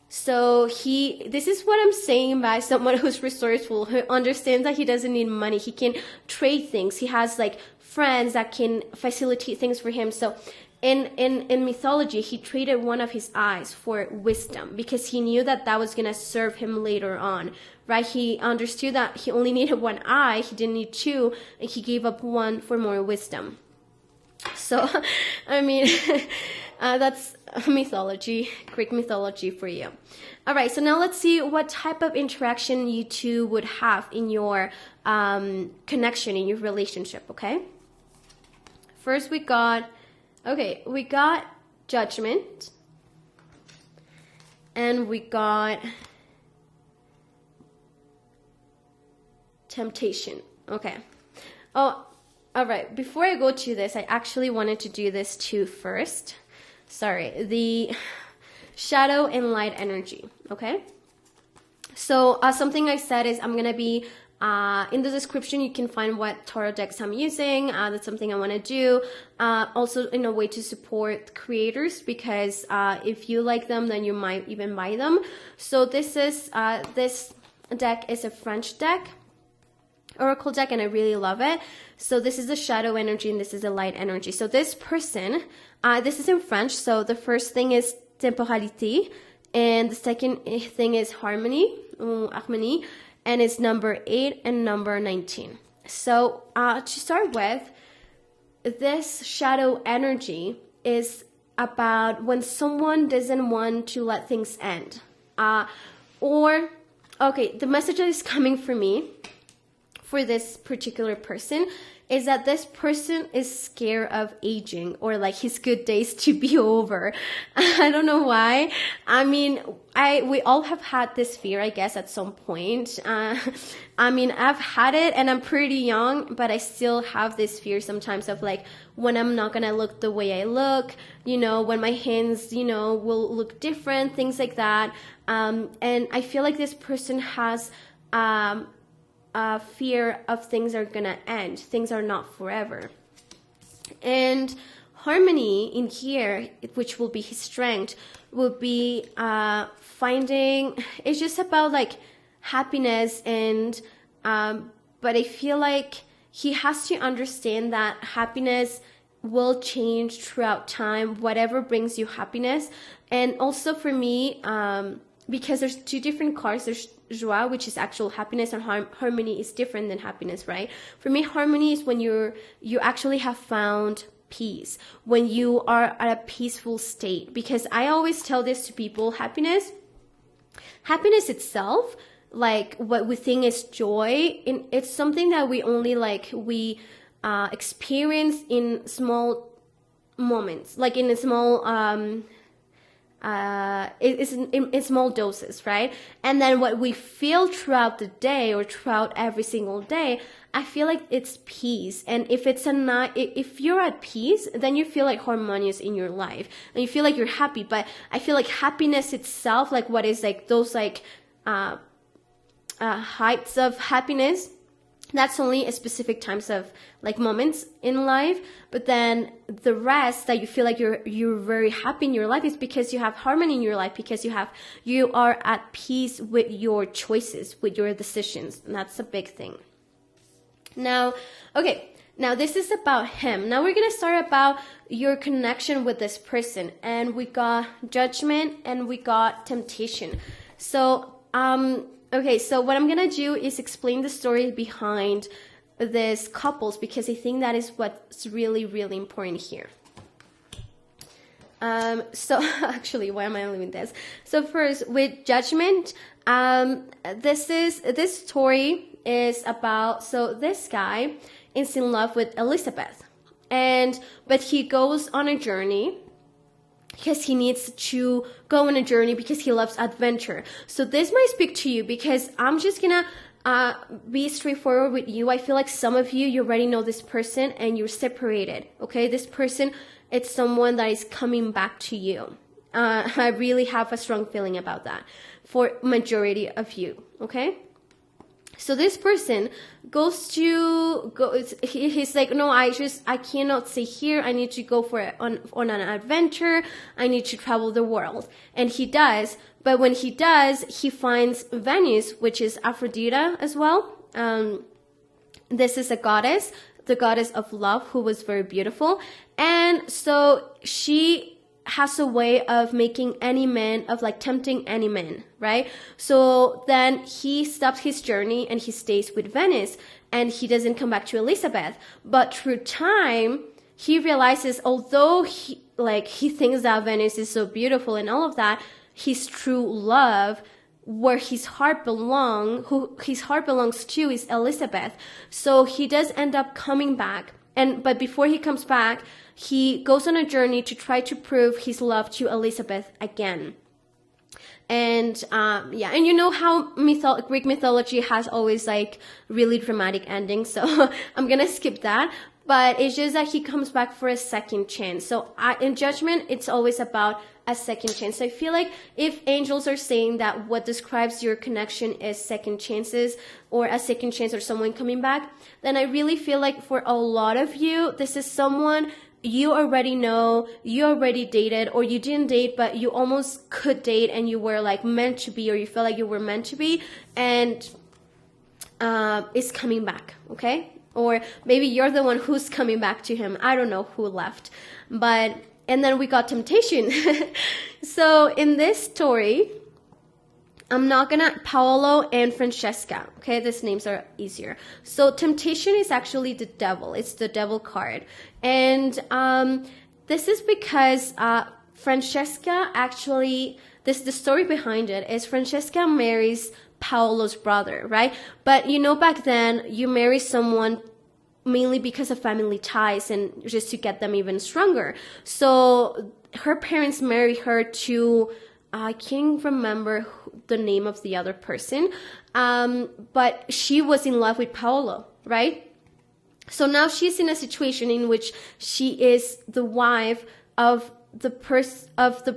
So this is what I'm saying by someone who's resourceful, who understands that he doesn't need money. He can trade things. He has like friends that can facilitate things for him. So in mythology, he traded one of his eyes for wisdom because he knew that was going to serve him later on, right? He understood that he only needed one eye. He didn't need two, and he gave up one for more wisdom. So, I mean, that's mythology, Greek mythology for you. All right, so now let's see what type of interaction you two would have in your connection, in your relationship, okay? First, we got judgment, and we got temptation. Okay. Oh, all right. Before I go to this, I actually wanted to do this too first. Sorry, the shadow and light energy. Okay. So something I said is I'm gonna be in the description. You can find what tarot decks I'm using. That's something I want to do. Also, in a way to support creators, because if you like them, then you might even buy them. So this deck is a French deck, oracle deck, and I really love it. So this is the shadow energy and this is the light energy. So this person, this is in French. So the first thing is temporalité, and the second thing is harmonie, and it's number 8 and number 19. So to start with, this shadow energy is about when someone doesn't want to let things end. The message that is coming for me, for this particular person, is that this person is scared of aging, or like his good days to be over. I don't know why. I mean, we all have had this fear, I guess, at some point. I mean, I've had it and I'm pretty young, but I still have this fear sometimes of like when I'm not gonna look the way I look, when my hands, will look different, things like that. And I feel like this person has fear of things are gonna end, things are not forever. And harmony in here, which will be his strength, will be finding, it's just about like happiness, and but I feel like he has to understand that happiness will change throughout time, whatever brings you happiness. And also for me, because there's two different cards, there's joie, which is actual happiness, and harmony is different than happiness, right? For me, harmony is when you actually have found peace, when you are at a peaceful state. Because I always tell this to people, happiness itself, like what we think is joy, it's something that we only experience in small moments, like in a small it's in small doses, right? And then what we feel throughout the day or throughout every single day, I feel like it's peace. And if if you're at peace, then you feel like harmonious in your life and you feel like you're happy. But I feel like happiness itself, like what is like those heights of happiness, that's only a specific times of like moments in life. But then the rest that you feel like you're very happy in your life is because you have harmony in your life, because you are at peace with your choices, with your decisions. And that's a big thing. Now, okay, Now this is about him. Now we're gonna start about your connection with this person, and we got judgment and we got temptation. So okay, so what I'm gonna do is explain the story behind this couples, because I think that is what's really, really important here. So actually, why am I doing this? So first, with judgment, this story is about, so this guy is in love with Elizabeth, but he goes on a journey because he needs to go on a journey because he loves adventure. So this might speak to you, because I'm just gonna be straightforward with you. I feel like some of you already know this person and you're separated. Okay, this person, it's someone that is coming back to you. I really have a strong feeling about that for majority of you. Okay, so this person he's like, no, I cannot stay here. I need to go on an adventure. I need to travel the world. And he does. But when he does, he finds Venus, which is Aphrodite as well. This is a goddess, the goddess of love, who was very beautiful. And so she has a way of making any man, of like tempting any man, right? So then he stops his journey and he stays with Venus, and he doesn't come back to Elizabeth. But through time, he realizes, although he thinks that Venus is so beautiful and all of that, his true love, where his heart belongs to, is Elizabeth. So he does end up coming back. But before he comes back, he goes on a journey to try to prove his love to Elizabeth again. And and you know how Greek mythology has always like really dramatic endings, so I'm gonna skip that. But it's just that he comes back for a second chance. So in judgment, it's always about a second chance. So I feel like if angels are saying that what describes your connection is second chances, or a second chance, or someone coming back, then I really feel like for a lot of you, this is someone you already know, you already dated, or you didn't date, but you almost could date and you were like meant to be, or you feel like you were meant to be, and is coming back, okay? Or maybe you're the one who's coming back to him. I don't know who left. And then we got temptation. So in this story, Paolo and Francesca, okay? These names are easier. So temptation is actually the devil. It's the devil card. And this is because Francesca actually, the story behind it is Francesca marries Paolo's brother, right? But you know, back then, you marry someone mainly because of family ties and just to get them even stronger. So her parents married her to, I can't remember the name of the other person, but she was in love with Paolo, right? So now she's in a situation in which she is the wife of the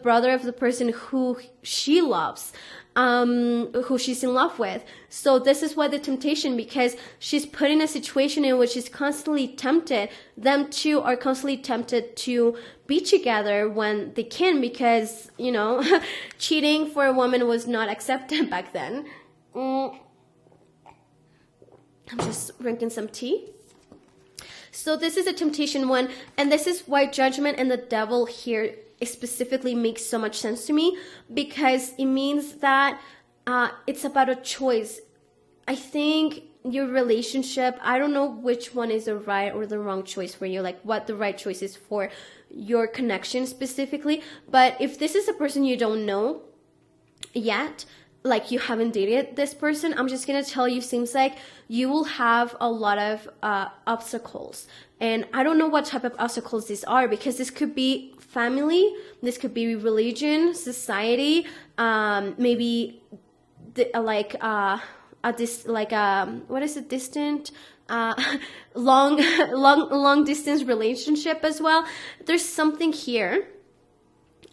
brother of the person who she loves, who she's in love with. So this is why the temptation, because she's put in a situation in which she's constantly tempted. Them two are constantly tempted to be together when they can, because, you know, cheating for a woman was not accepted back then. I'm just drinking some tea. So this is a temptation one, and this is why judgment and the devil here specifically makes so much sense to me, because it means that it's about a choice. I think your relationship, I don't know which one is the right or the wrong choice for you, like what the right choice is for your connection specifically. But if this is a person you don't know yet, like you haven't dated this person, I'm just gonna tell you, seems like you will have a lot of obstacles. And I don't know what type of obstacles these are, because this could be family, this could be religion, society, maybe what is it, distant, long distance relationship as well. There's something here.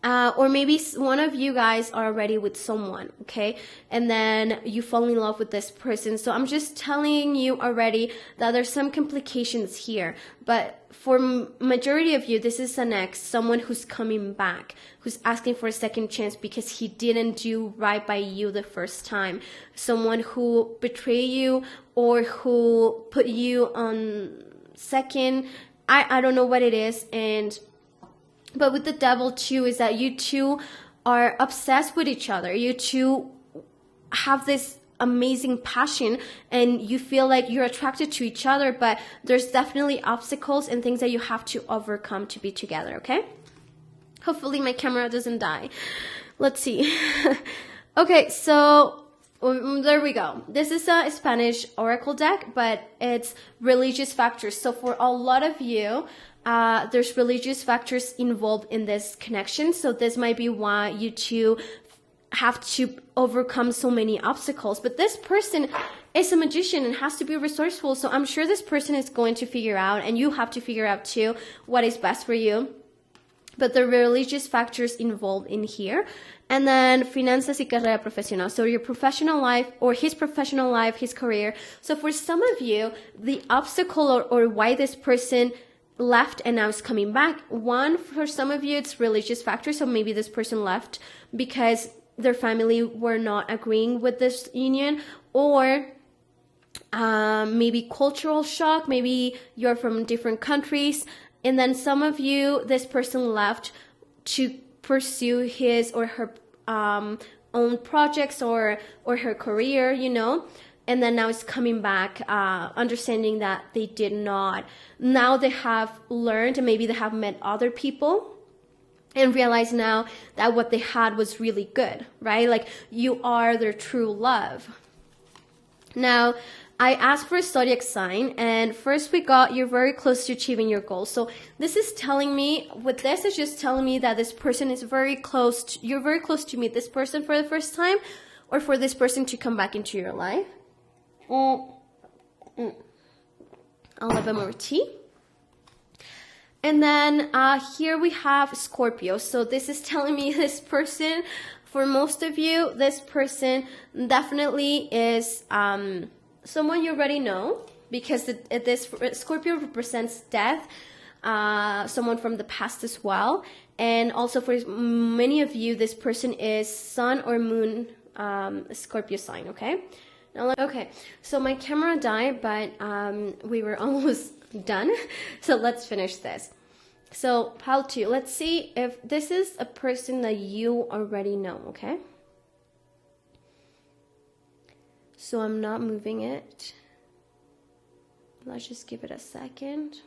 Or maybe one of you guys are already with someone, okay? And then you fall in love with this person. So I'm just telling you already that there's some complications here. But for majority of you, this is an ex, someone who's coming back, who's asking for a second chance because he didn't do right by you the first time. Someone who betrayed you or who put you on second. I don't know what it is. But with the devil too, is that you two are obsessed with each other. You two have this amazing passion and you feel like you're attracted to each other, but there's definitely obstacles and things that you have to overcome to be together, okay? Hopefully my camera doesn't die. Let's see. Okay, so there we go. This is a Spanish oracle deck, but it's religious factors. So for a lot of you, there's religious factors involved in this connection. So this might be why you two have to overcome so many obstacles. But this person is a magician and has to be resourceful. So I'm sure this person is going to figure out, and you have to figure out too, what is best for you. But the religious factors involved in here. And then finanzas y carrera profesional. So your professional life, or his professional life, his career. So for some of you, the obstacle or why this person left and now is coming back. One, for some of you, it's religious factors. So maybe this person left because their family were not agreeing with this union, or maybe cultural shock. Maybe you're from different countries. And then some of you, this person left to pursue his or her own projects or her career, you know. And then now it's coming back, understanding that they did not. Now they have learned, and maybe they have met other people and realize now that what they had was really good, right? Like you are their true love. Now, I asked for a zodiac sign, and first we got, you're very close to achieving your goals. So this is telling me, with this is just telling me that this person is very close to, you're very close to meet this person for the first time, or for this person to come back into your life. I'll have a more tea. And then here we have Scorpio. So this is telling me this person, for most of you, this person definitely is someone you already know, because this Scorpio represents death, someone from the past as well. And also for many of you, this person is sun or moon Scorpio sign, okay? Now, okay, so my camera died, but we were almost done. So let's finish this. So how to, let's see if this is a person that you already know, okay? So I'm not moving it. Let's just give it a second.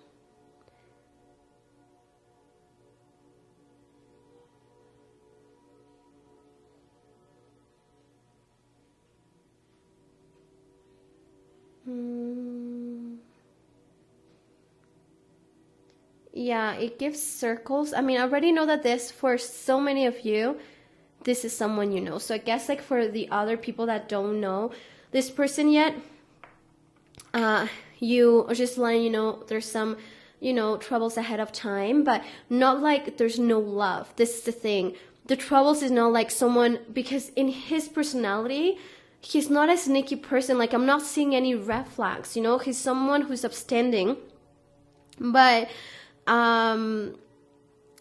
Yeah, it gives circles. I mean, I already know that this, for so many of you, this is someone you know. So I guess like for the other people that don't know this person yet, you are just letting you know there's some, you know, troubles ahead of time, but not like there's no love. This is the thing. The troubles is not like someone, because in his personality, he's not a sneaky person. Like I'm not seeing any red flags, you know. He's someone who's upstanding, but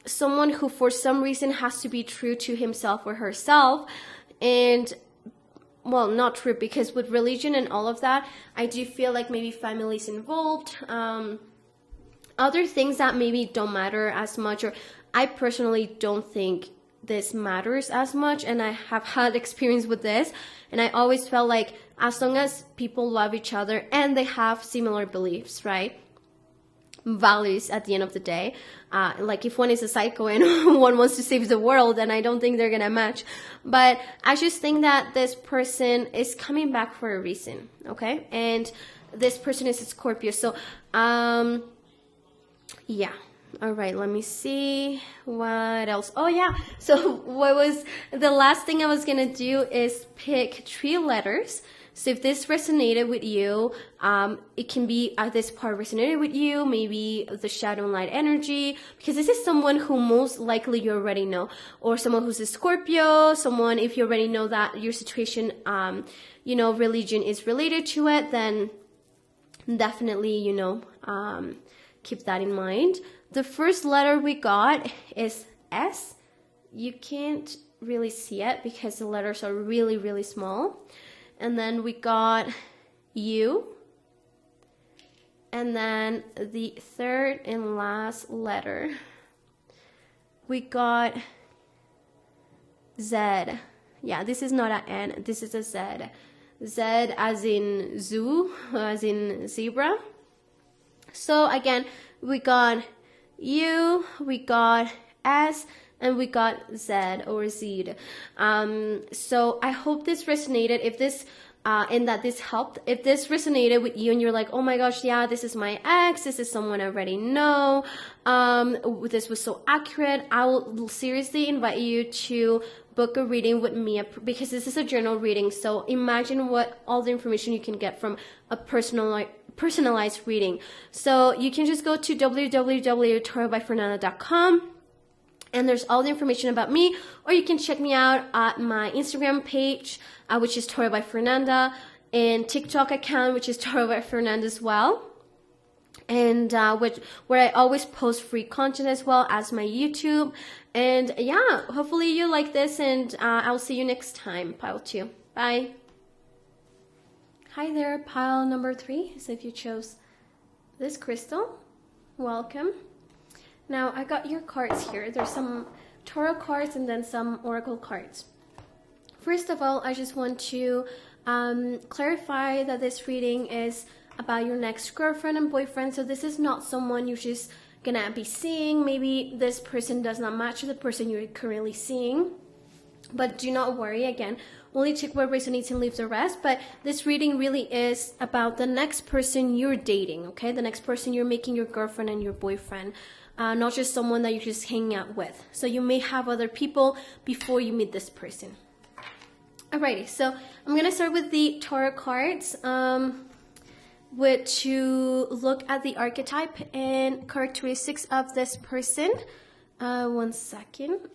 someone who for some reason has to be true to himself or herself. And well, not true, because with religion and all of that, I do feel like maybe families involved, other things that maybe don't matter as much, or I personally don't think this matters as much. And I have had experience with this, and I always felt like as long as people love each other and they have similar beliefs, right? Values at the end of the day, like if one is a psycho and one wants to save the world, then I don't think they're gonna match. But I just think that this person is coming back for a reason, okay? And this person is a Scorpio. So yeah, all right, let me see what else. Oh yeah, so what was the last thing I was gonna do is pick 3 letters. So if this resonated with you, it can be this part resonated with you, maybe the shadow and light energy, because this is someone who most likely you already know, or someone who's a Scorpio, someone, if you already know that your situation, you know, religion is related to it, then definitely, you know, keep that in mind. The first letter we got is S. You can't really see it because the letters are really, really small. And then we got U, And then the third and last letter, we got Z. Yeah, this is not an N, this is a Z. Z as in zoo, as in zebra. So again, we got U, we got S, and we got Z or Z. So I hope this resonated. If this and that this helped. If this resonated with you and you're like, oh my gosh, yeah, this is my ex, this is someone I already know, this was so accurate, I will seriously invite you to book a reading with me, because this is a journal reading. So imagine what all the information you can get from a personalized reading. So you can just go to www.tarotbyfernanda.com, and there's all the information about me, or you can check me out at my Instagram page, which is Tarot by Fernanda, and TikTok account, which is Tarot by Fernanda as well, and where I always post free content, as well as my YouTube. And yeah, hopefully you like this, and I'll see you next time, pile 2. Bye. Hi there, pile number 3. So if you chose this crystal, welcome. Now, I got your cards here. There's some tarot cards and then some oracle cards. First of all, I just want to clarify that this reading is about your next girlfriend and boyfriend. So this is not someone you're just gonna be seeing. Maybe this person does not match the person you're currently seeing. But do not worry, again, only take what resonates and leave the rest. But this reading really is about the next person you're dating, okay? The next person you're making your girlfriend and your boyfriend. Not just someone that you're just hanging out with. So you may have other people before you meet this person. Alrighty, so I'm going to start with the tarot cards, to look at the archetype and characteristics of this person. One second.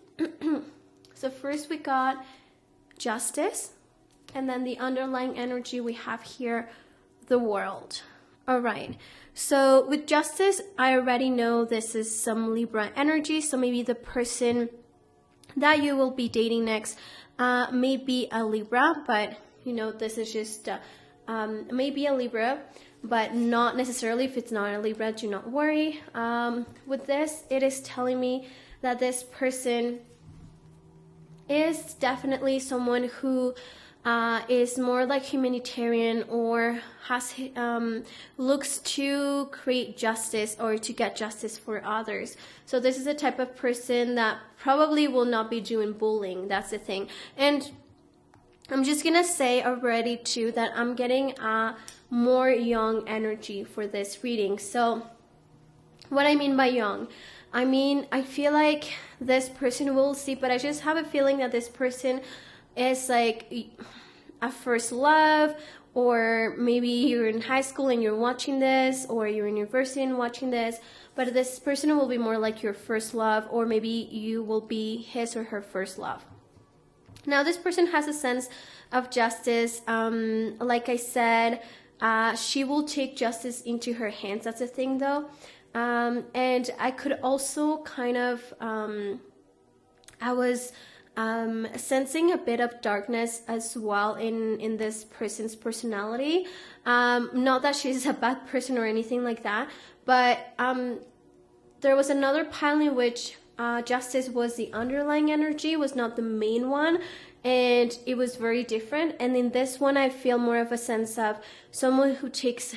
So first we got Justice, and then the underlying energy we have here, the World. Alright. So with Justice, I already know this is some Libra energy. So maybe the person that you will be dating next may be a Libra, but you know, this is just maybe a Libra, but not necessarily. If it's not a Libra, do not worry. With this, it is telling me that this person is definitely someone who is more like humanitarian, or has looks to create justice or to get justice for others. So this is a type of person that probably will not be doing bullying. That's the thing. And I'm just gonna say already too that I'm getting more young energy for this reading. So what I mean by young, I mean, I feel like this person will see, but I just have a feeling that this person is like a first love, or maybe you're in high school and you're watching this, or you're in university and watching this, but this person will be more like your first love, or maybe you will be his or her first love. Now, this person has a sense of justice. Like I said, she will take justice into her hands. That's the thing, though. And I could also kind of, I was sensing a bit of darkness as well in this person's personality. Not that she's a bad person or anything like that, but there was another pile in which justice was the underlying energy, was not the main one, and it was very different. And in this one, I feel more of a sense of someone who takes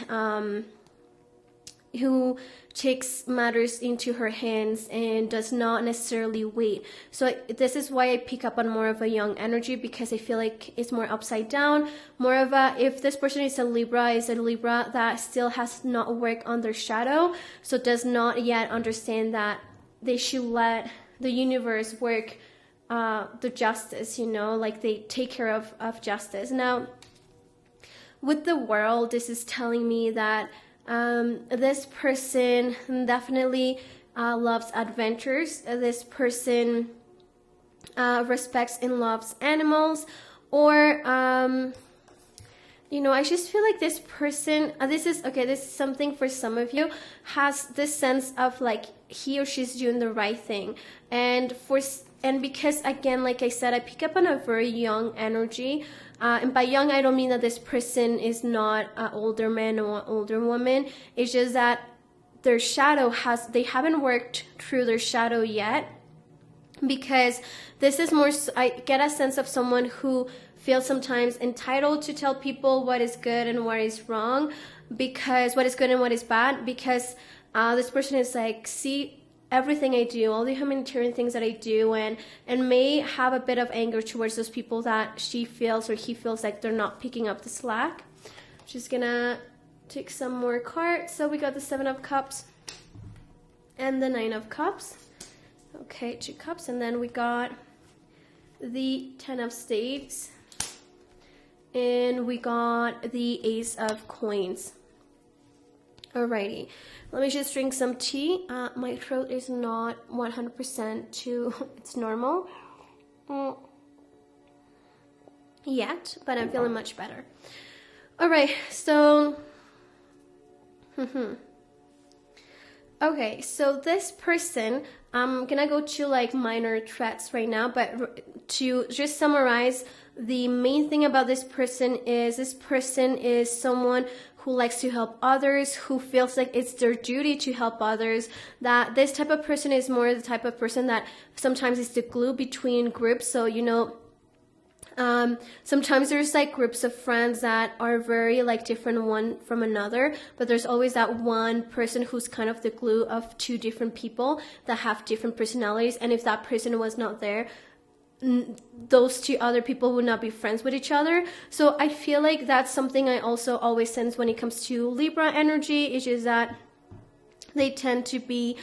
matters into her hands and does not necessarily wait. So this is why I pick up on more of a young energy, because I feel like it's more upside down, more of a, if this person is a Libra that still has not worked on their shadow, so does not yet understand that they should let the universe work the justice, you know, like they take care of justice. Now, with the World, this is telling me that this person definitely loves adventures. This person respects and loves animals, or you know, I just feel like this person, this is something for some of you, has this sense of like he or she's doing the right thing. And because, again, like I said, I pick up on a very young energy. And by young, I don't mean that this person is not an older man or older woman. It's just that their shadow they haven't worked through their shadow yet. Because this is more, I get a sense of someone who feels sometimes entitled to tell people what is good and what is wrong, because what is good and what is bad, because this person is like, see everything I do, all the humanitarian things that I do, and may have a bit of anger towards those people that she feels or he feels like they're not picking up the slack. Just gonna take some more cards. So we got the 7 of Cups and the 9 of Cups. Okay, 2 cups, and then we got the 10 of Staves, and we got the Ace of Coins. Alrighty, let me just drink some tea. My throat is not 100% to its normal yet, but I'm feeling much better. Alright, so okay, so this person, I'm gonna go to like minor threats right now, but to just summarize, the main thing about this person is someone who likes to help others, who feels like it's their duty to help others, that this type of person is more the type of person that sometimes is the glue between groups. So, you know, sometimes there's like groups of friends that are very like different one from another, but there's always that one person who's kind of the glue of 2 different people that have different personalities. And if that person was not there, those 2 other people would not be friends with each other. So I feel like that's something I also always sense when it comes to Libra energy, is just that they tend to be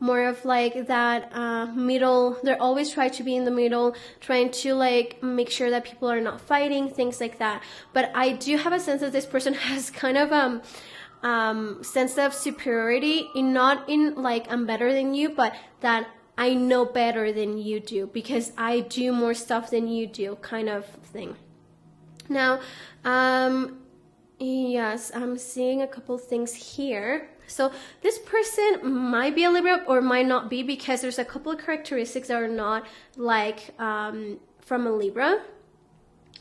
more of like that middle. They're always trying to be in the middle, trying to like make sure that people are not fighting, things like that. But I do have a sense that this person has kind of sense of superiority, not in like I'm better than you, but that I know better than you do because I do more stuff than you do, kind of thing. Now, yes, I'm seeing a couple things here. So this person might be a Libra or might not be, because there's a couple of characteristics that are not like from a Libra.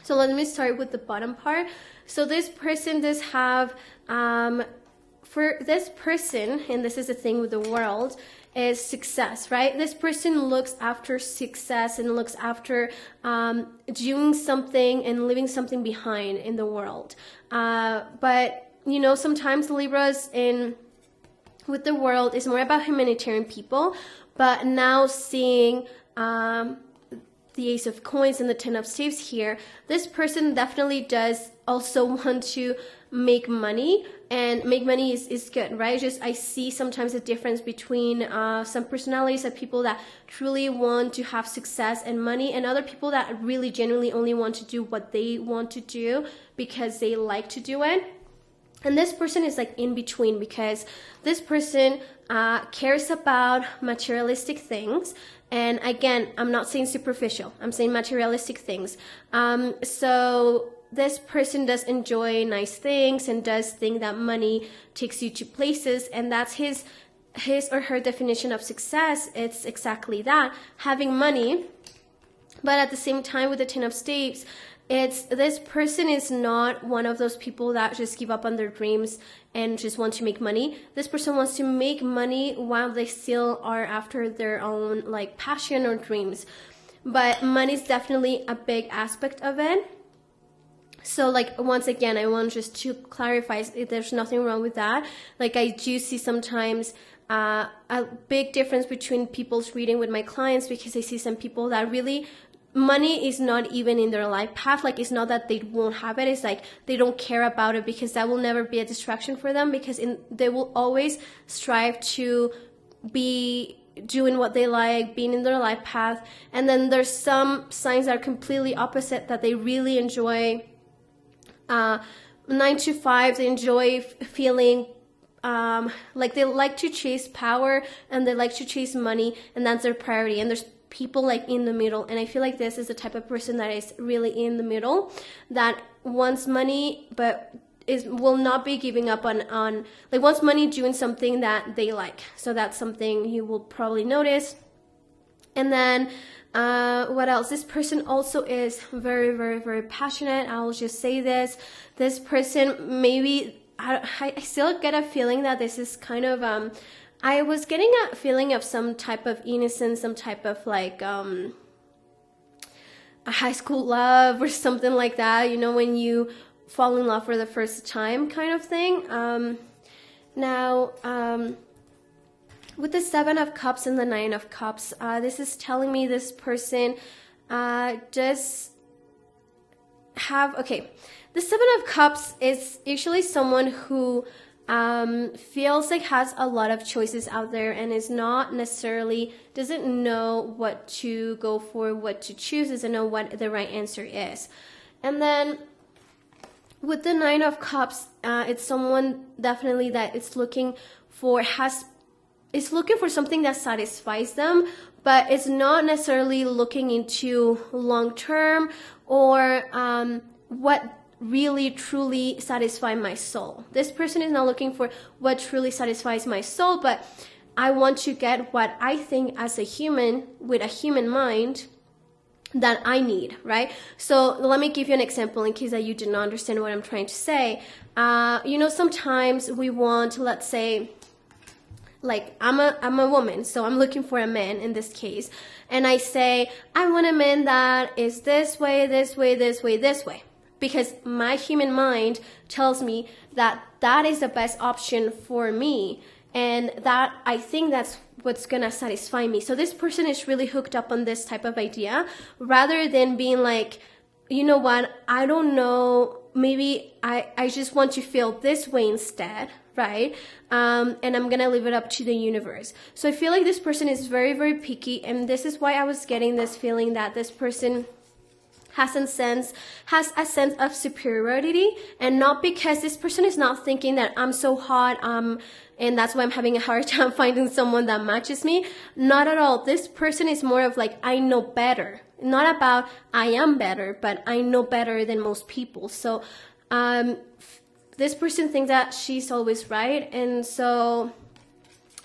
So let me start with the bottom part. So this person does have, for this person, and this is the thing with the world, is success, right? This person looks after success and looks after doing something and leaving something behind in the world. But, you know, sometimes Libras with the world is more about humanitarian people, but now seeing the Ace of Coins and the 10 of Staves here, this person definitely does also want to make money, and make money is good, right? Just I see sometimes a difference between some personalities of people that truly want to have success and money, and other people that really genuinely only want to do what they want to do because they like to do it. And this person is like in between, because this person cares about materialistic things. And again, I'm not saying superficial, I'm saying materialistic things. So this person does enjoy nice things and does think that money takes you to places, and that's his or her definition of success. It's exactly that, having money. But at the same time, with the 10 of Staves, it's this person is not one of those people that just give up on their dreams and just want to make money. This person wants to make money while they still are after their own like passion or dreams. But money is definitely a big aspect of it. So like, once again, I want just to clarify, there's nothing wrong with that. Like, I do see sometimes a big difference between people's reading with my clients, because I see some people that really, money is not even in their life path. Like, it's not that they won't have it. It's like they don't care about it, because that will never be a distraction for them, because they will always strive to be doing what they like, being in their life path. And then there's some signs that are completely opposite, that they really enjoy 9 to 5. They enjoy feeling like they like to chase power and they like to chase money, and that's their priority. And there's people like in the middle, and I feel like this is the type of person that is really in the middle, that wants money but will not be giving up on like wants money doing something that they like. So that's something you will probably notice. And then what else? This person also is very, very, very passionate. I'll just say this person, maybe I still get a feeling that this is kind of I was getting a feeling of some type of innocence, some type of like a high school love or something like that, you know, when you fall in love for the first time kind of thing. With the Seven of Cups and the Nine of Cups, this is telling me this person does have, okay, the Seven of Cups is usually someone who feels like has a lot of choices out there and is not necessarily, doesn't know what to go for, what to choose, doesn't know what the right answer is. And then with the Nine of Cups, it's someone definitely that is looking for, is looking for something that satisfies them, but it's not necessarily looking into long term or what really truly satisfy my soul. This person is not looking for what truly satisfies my soul, but I want to get what I think as a human with a human mind that I need, right? So let me give you an example in case that you did not understand what I'm trying to say. You know, sometimes we want, let's say, like I'm a woman, so I'm looking for a man in this case, and I say I want a man that is this way, this way, this way, this way, because my human mind tells me that that is the best option for me, and that I think that's what's gonna satisfy me. So this person is really hooked up on this type of idea, rather than being like, you know what, I don't know, maybe I just want to feel this way instead, right? And I'm gonna leave it up to the universe. So I feel like this person is very, very picky, and this is why I was getting this feeling that this person has a sense of superiority, and not because this person is not thinking that I'm so hot, and that's why I'm having a hard time finding someone that matches me. Not at all. This person is more of like, I know better. Not about I am better, but I know better than most people. So this person thinks that she's always right. And so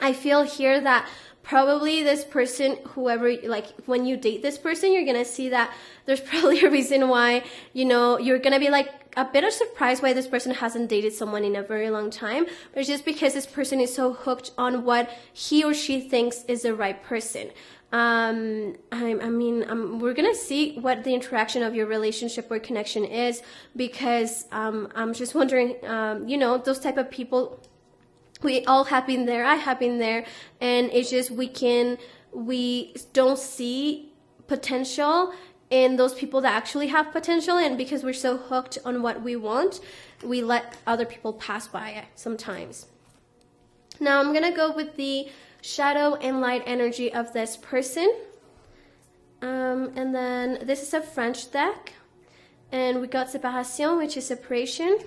I feel here that probably this person, whoever, like when you date this person, you're going to see that there's probably a reason why, you know, you're going to be like a bit of surprise why this person hasn't dated someone in a very long time. But it's just because this person is so hooked on what he or she thinks is the right person. We're gonna see what the interaction of your relationship or connection is, because I'm just wondering, you know, those type of people, we all have been there, I have been there, and it's just we don't see potential in those people that actually have potential, and because we're so hooked on what we want, we let other people pass by sometimes. Now I'm gonna go with the shadow and light energy of this person, and then this is a French deck, and we got séparation, which is separation,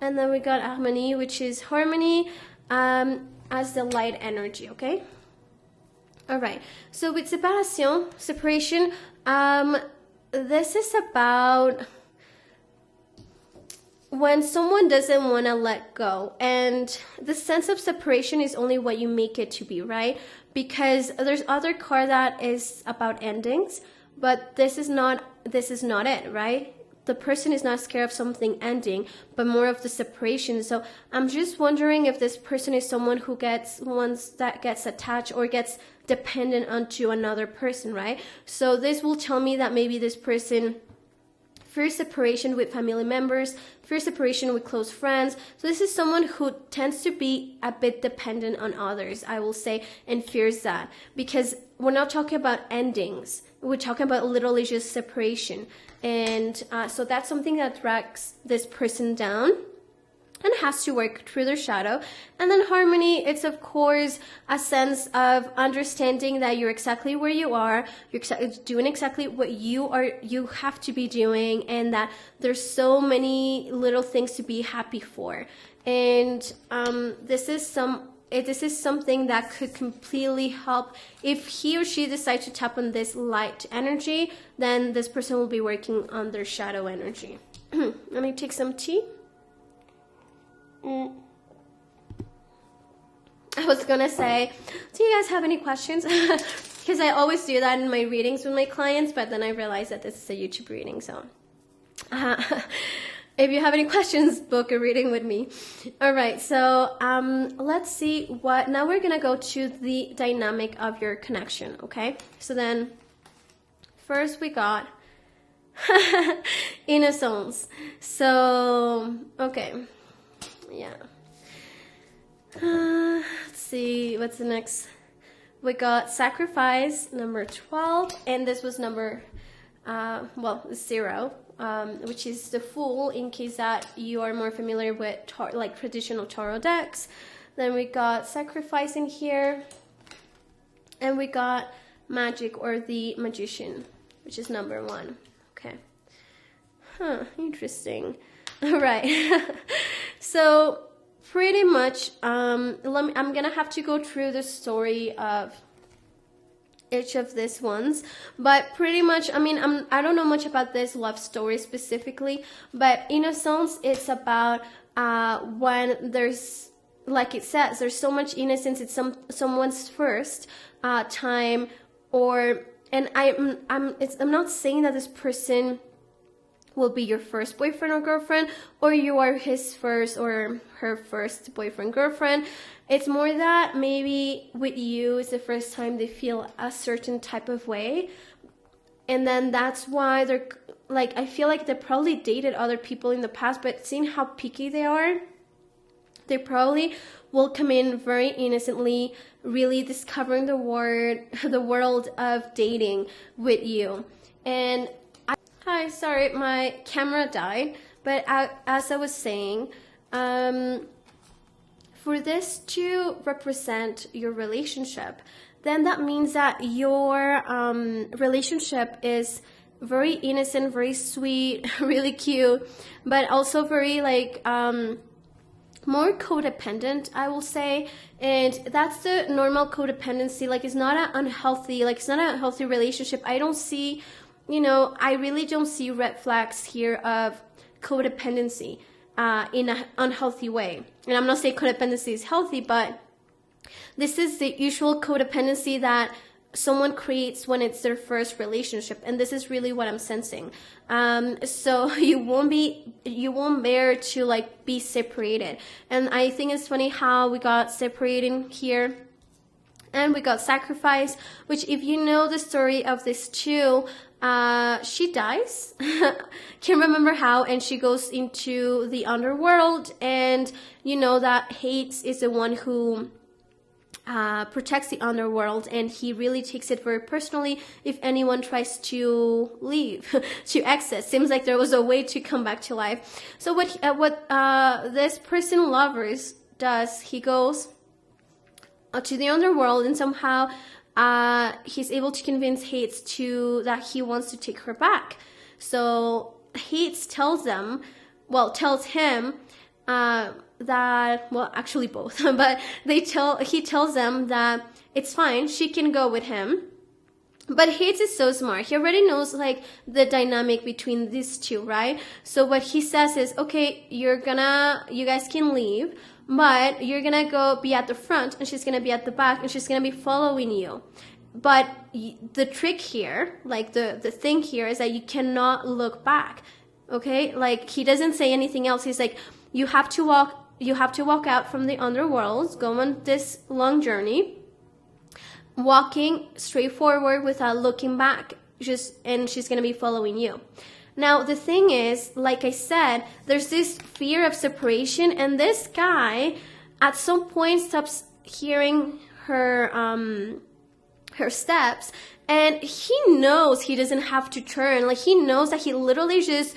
and then we got harmonie, which is harmony, as the light energy. Okay, all right, so with séparation, separation, this is about when someone doesn't want to let go, and the sense of separation is only what you make it to be, right? Because there's other card that is about endings, but this is not it, right? The person is not scared of something ending, but more of the separation. So I'm just wondering if this person is someone who gets attached or gets dependent onto another person, right? So this will tell me that maybe this person fears separation with family members, fears separation with close friends. So this is someone who tends to be a bit dependent on others, I will say, and fears that. Because we're not talking about endings. We're talking about literally just separation. And so that's something that drags this person down and has to work through their shadow. And then harmony, it's of course a sense of understanding that you're exactly where you are, you're doing exactly what you have to be doing, and that there's so many little things to be happy for. And this is something that could completely help. If he or she decides to tap on this light energy, then this person will be working on their shadow energy. Let me take some tea. I was gonna say, do you guys have any questions? Because I always do that in my readings with my clients, but then I realized that this is a YouTube reading, so if you have any questions, book a reading with me. All right, so let's see what, now we're gonna go to the dynamic of your connection, okay? So then first we got innocence. So, okay, yeah. Let's see, what's the next? We got sacrifice, number 12, and this was number, 0, which is the Fool, in case that you are more familiar with like traditional tarot decks. Then we got sacrifice in here, and we got magic, or the magician, which is number 1. Okay. Huh, interesting. All right. So pretty much, I'm gonna have to go through the story of each of these ones, but pretty much, I mean, I don't know much about this love story specifically, but innocence, it's about when there's, like it says, there's so much innocence, it's someone's first time, and I'm not saying that this person will be your first boyfriend or girlfriend, or you are his first or her first boyfriend, girlfriend. It's more that maybe with you, it's the first time they feel a certain type of way. And then that's why they're, like, I feel like they probably dated other people in the past, but seeing how picky they are, they probably will come in very innocently, really discovering the world of dating with you. And hi, sorry, my camera died, but as I was saying, for this to represent your relationship, then that means that your relationship is very innocent, very sweet, really cute, but also very, like, more codependent, I will say. And that's the normal codependency. Like, it's not an unhealthy, like, it's not a healthy relationship. I don't see, you know, I really don't see red flags here of codependency in an unhealthy way. And I'm not saying codependency is healthy, but this is the usual codependency that someone creates when it's their first relationship, and this is really what I'm sensing. So you won't bear to, like, be separated. And I think it's funny how we got separating here. And we got sacrifice, which, if you know the story of this two, she dies. Can't remember how, and she goes into the underworld, and you know that Hades is the one who protects the underworld, and he really takes it very personally if anyone tries to leave, to exit. Seems like there was a way to come back to life. So what this person lovers does, he goes to the underworld, and somehow he's able to convince Hades that he wants to take her back. So Hades tells him that, well, actually both, but he tells them that it's fine, she can go with him. But Hades is so smart. He already knows, like, the dynamic between these two, right? So what he says is, okay, you guys can leave, but you're gonna go be at the front, and she's gonna be at the back, and she's gonna be following you. But the trick here, like the thing here, is that you cannot look back. Okay? Like, he doesn't say anything else. He's like, you have to walk out from the underworld, go on this long journey, walking straight forward without looking back, and she's gonna be following you. Now, the thing is, like I said, there's this fear of separation, and this guy at some point stops hearing her steps, and he knows he doesn't have to turn. Like, he knows that he literally just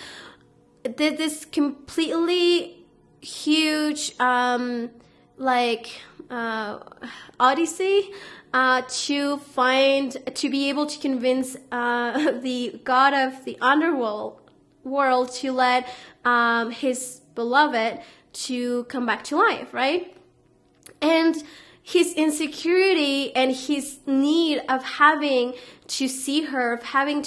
did this completely huge odyssey to be able to convince the god of the underworld to let his beloved to come back to life, right? And his insecurity and his need of having to see her, of having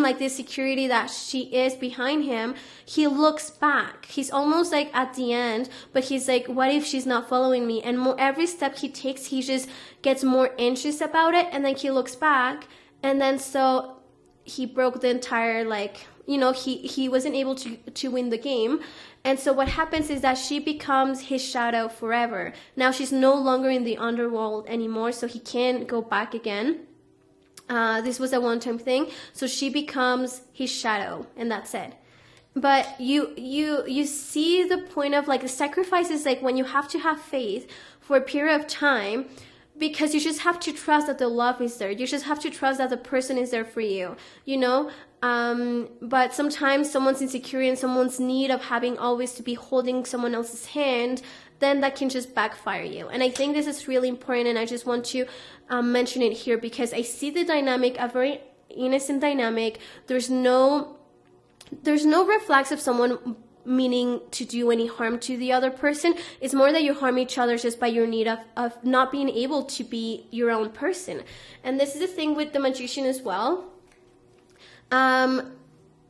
like this security that she is behind him, he looks back. He's almost like at the end, but he's like, what if she's not following me? And every step he takes, he just gets more anxious about it. And then he looks back, and then so he broke the entire, like, you know, he wasn't able to win the game. And so what happens is that she becomes his shadow forever. Now she's no longer in the underworld anymore, so he can't go back again. This was a one-time thing. So she becomes his shadow, and that's it. But you see the point of, like, the sacrifice is like when you have to have faith for a period of time, because you just have to trust that the love is there. You just have to trust that the person is there for you, you know? But sometimes someone's insecurity and someone's need of having always to be holding someone else's hand, then that can just backfire you. And I think this is really important, and I just want to mention it here because I see the dynamic, a very innocent dynamic. There's no red flags of someone meaning to do any harm to the other person. It's more that you harm each other just by your need of not being able to be your own person. And this is the thing with the magician as well.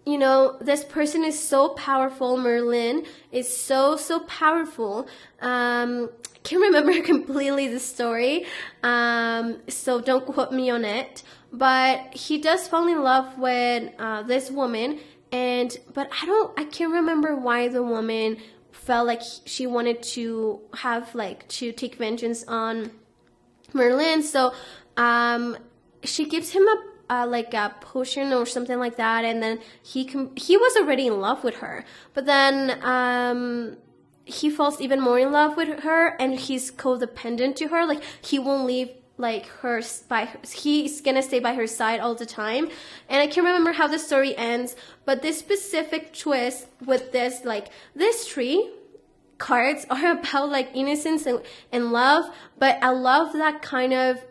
You know, this person is so powerful. Merlin is so powerful. Can't remember completely the story, so don't quote me on it. But he does fall in love with this woman, but I can't remember why the woman felt like she wanted to have, like, to take vengeance on Merlin. So she gives him like a potion or something like that, and then he was already in love with her, but then he falls even more in love with her, and he's codependent to her. Like, he won't leave, like, he's gonna stay by her side all the time. And I can't remember how the story ends, but this specific twist with this, like, this three cards are about, like, innocence and love, but I love that kind of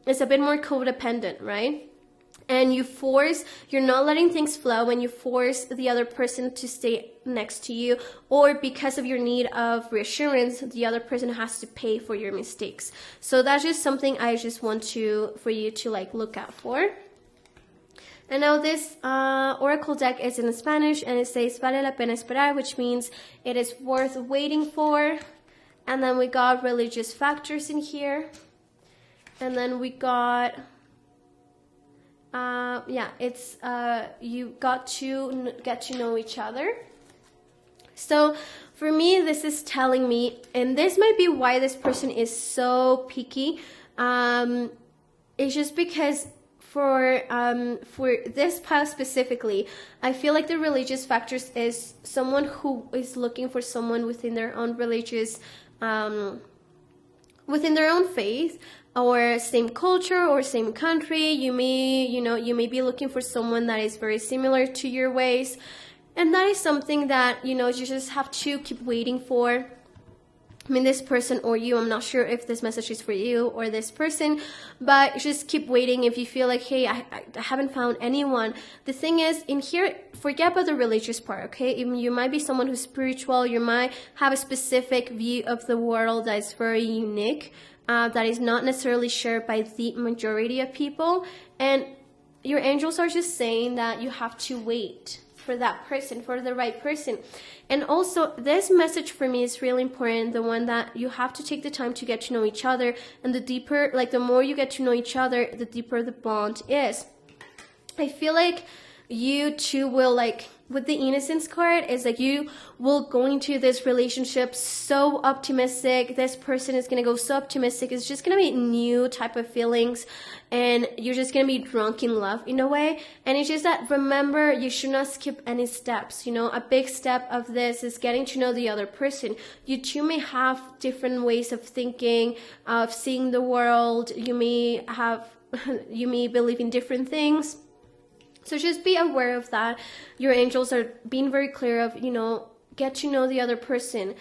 it's a bit more codependent, right? And you're not letting things flow, and you force the other person to stay next to you, or because of your need of reassurance, the other person has to pay for your mistakes. So that's just something I just want for you to, like, look out for. And now this oracle deck is in Spanish, and it says vale la pena esperar, which means it is worth waiting for. And then we got religious factors in here. And then we got, it's you got to get to know each other. So for me, this is telling me, and this might be why this person is so picky. It's just because for this pile specifically, I feel like the religious factors is someone who is looking for someone within their own religious, within their own faith, or same culture or same country. You may be looking for someone that is very similar to your ways, and that is something that, you just have to keep waiting for. I mean, this person or you, I'm not sure if this message is for you or this person, but just keep waiting. If you feel like, hey, I haven't found anyone. The thing is, in here, forget about the religious part, okay? You might be someone who's spiritual. You might have a specific view of the world that is very unique, that is not necessarily shared by the majority of people. And your angels are just saying that you have to wait for that person, for the right person. And also, this message for me is really important, the one that you have to take the time to get to know each other. And the deeper, like, the more you get to know each other, the deeper the bond is. I feel like you two will, like, with the innocence card, is like you will go into this relationship so optimistic. This person is going to go so optimistic. It's just going to be new type of feelings, and you're just going to be drunk in love in a way. And it's just that, remember, you should not skip any steps. A big step of this is getting to know the other person. You two may have different ways of thinking, of seeing the world. You may believe in different things. So just be aware of that. Your angels are being very clear of, get to know the other person.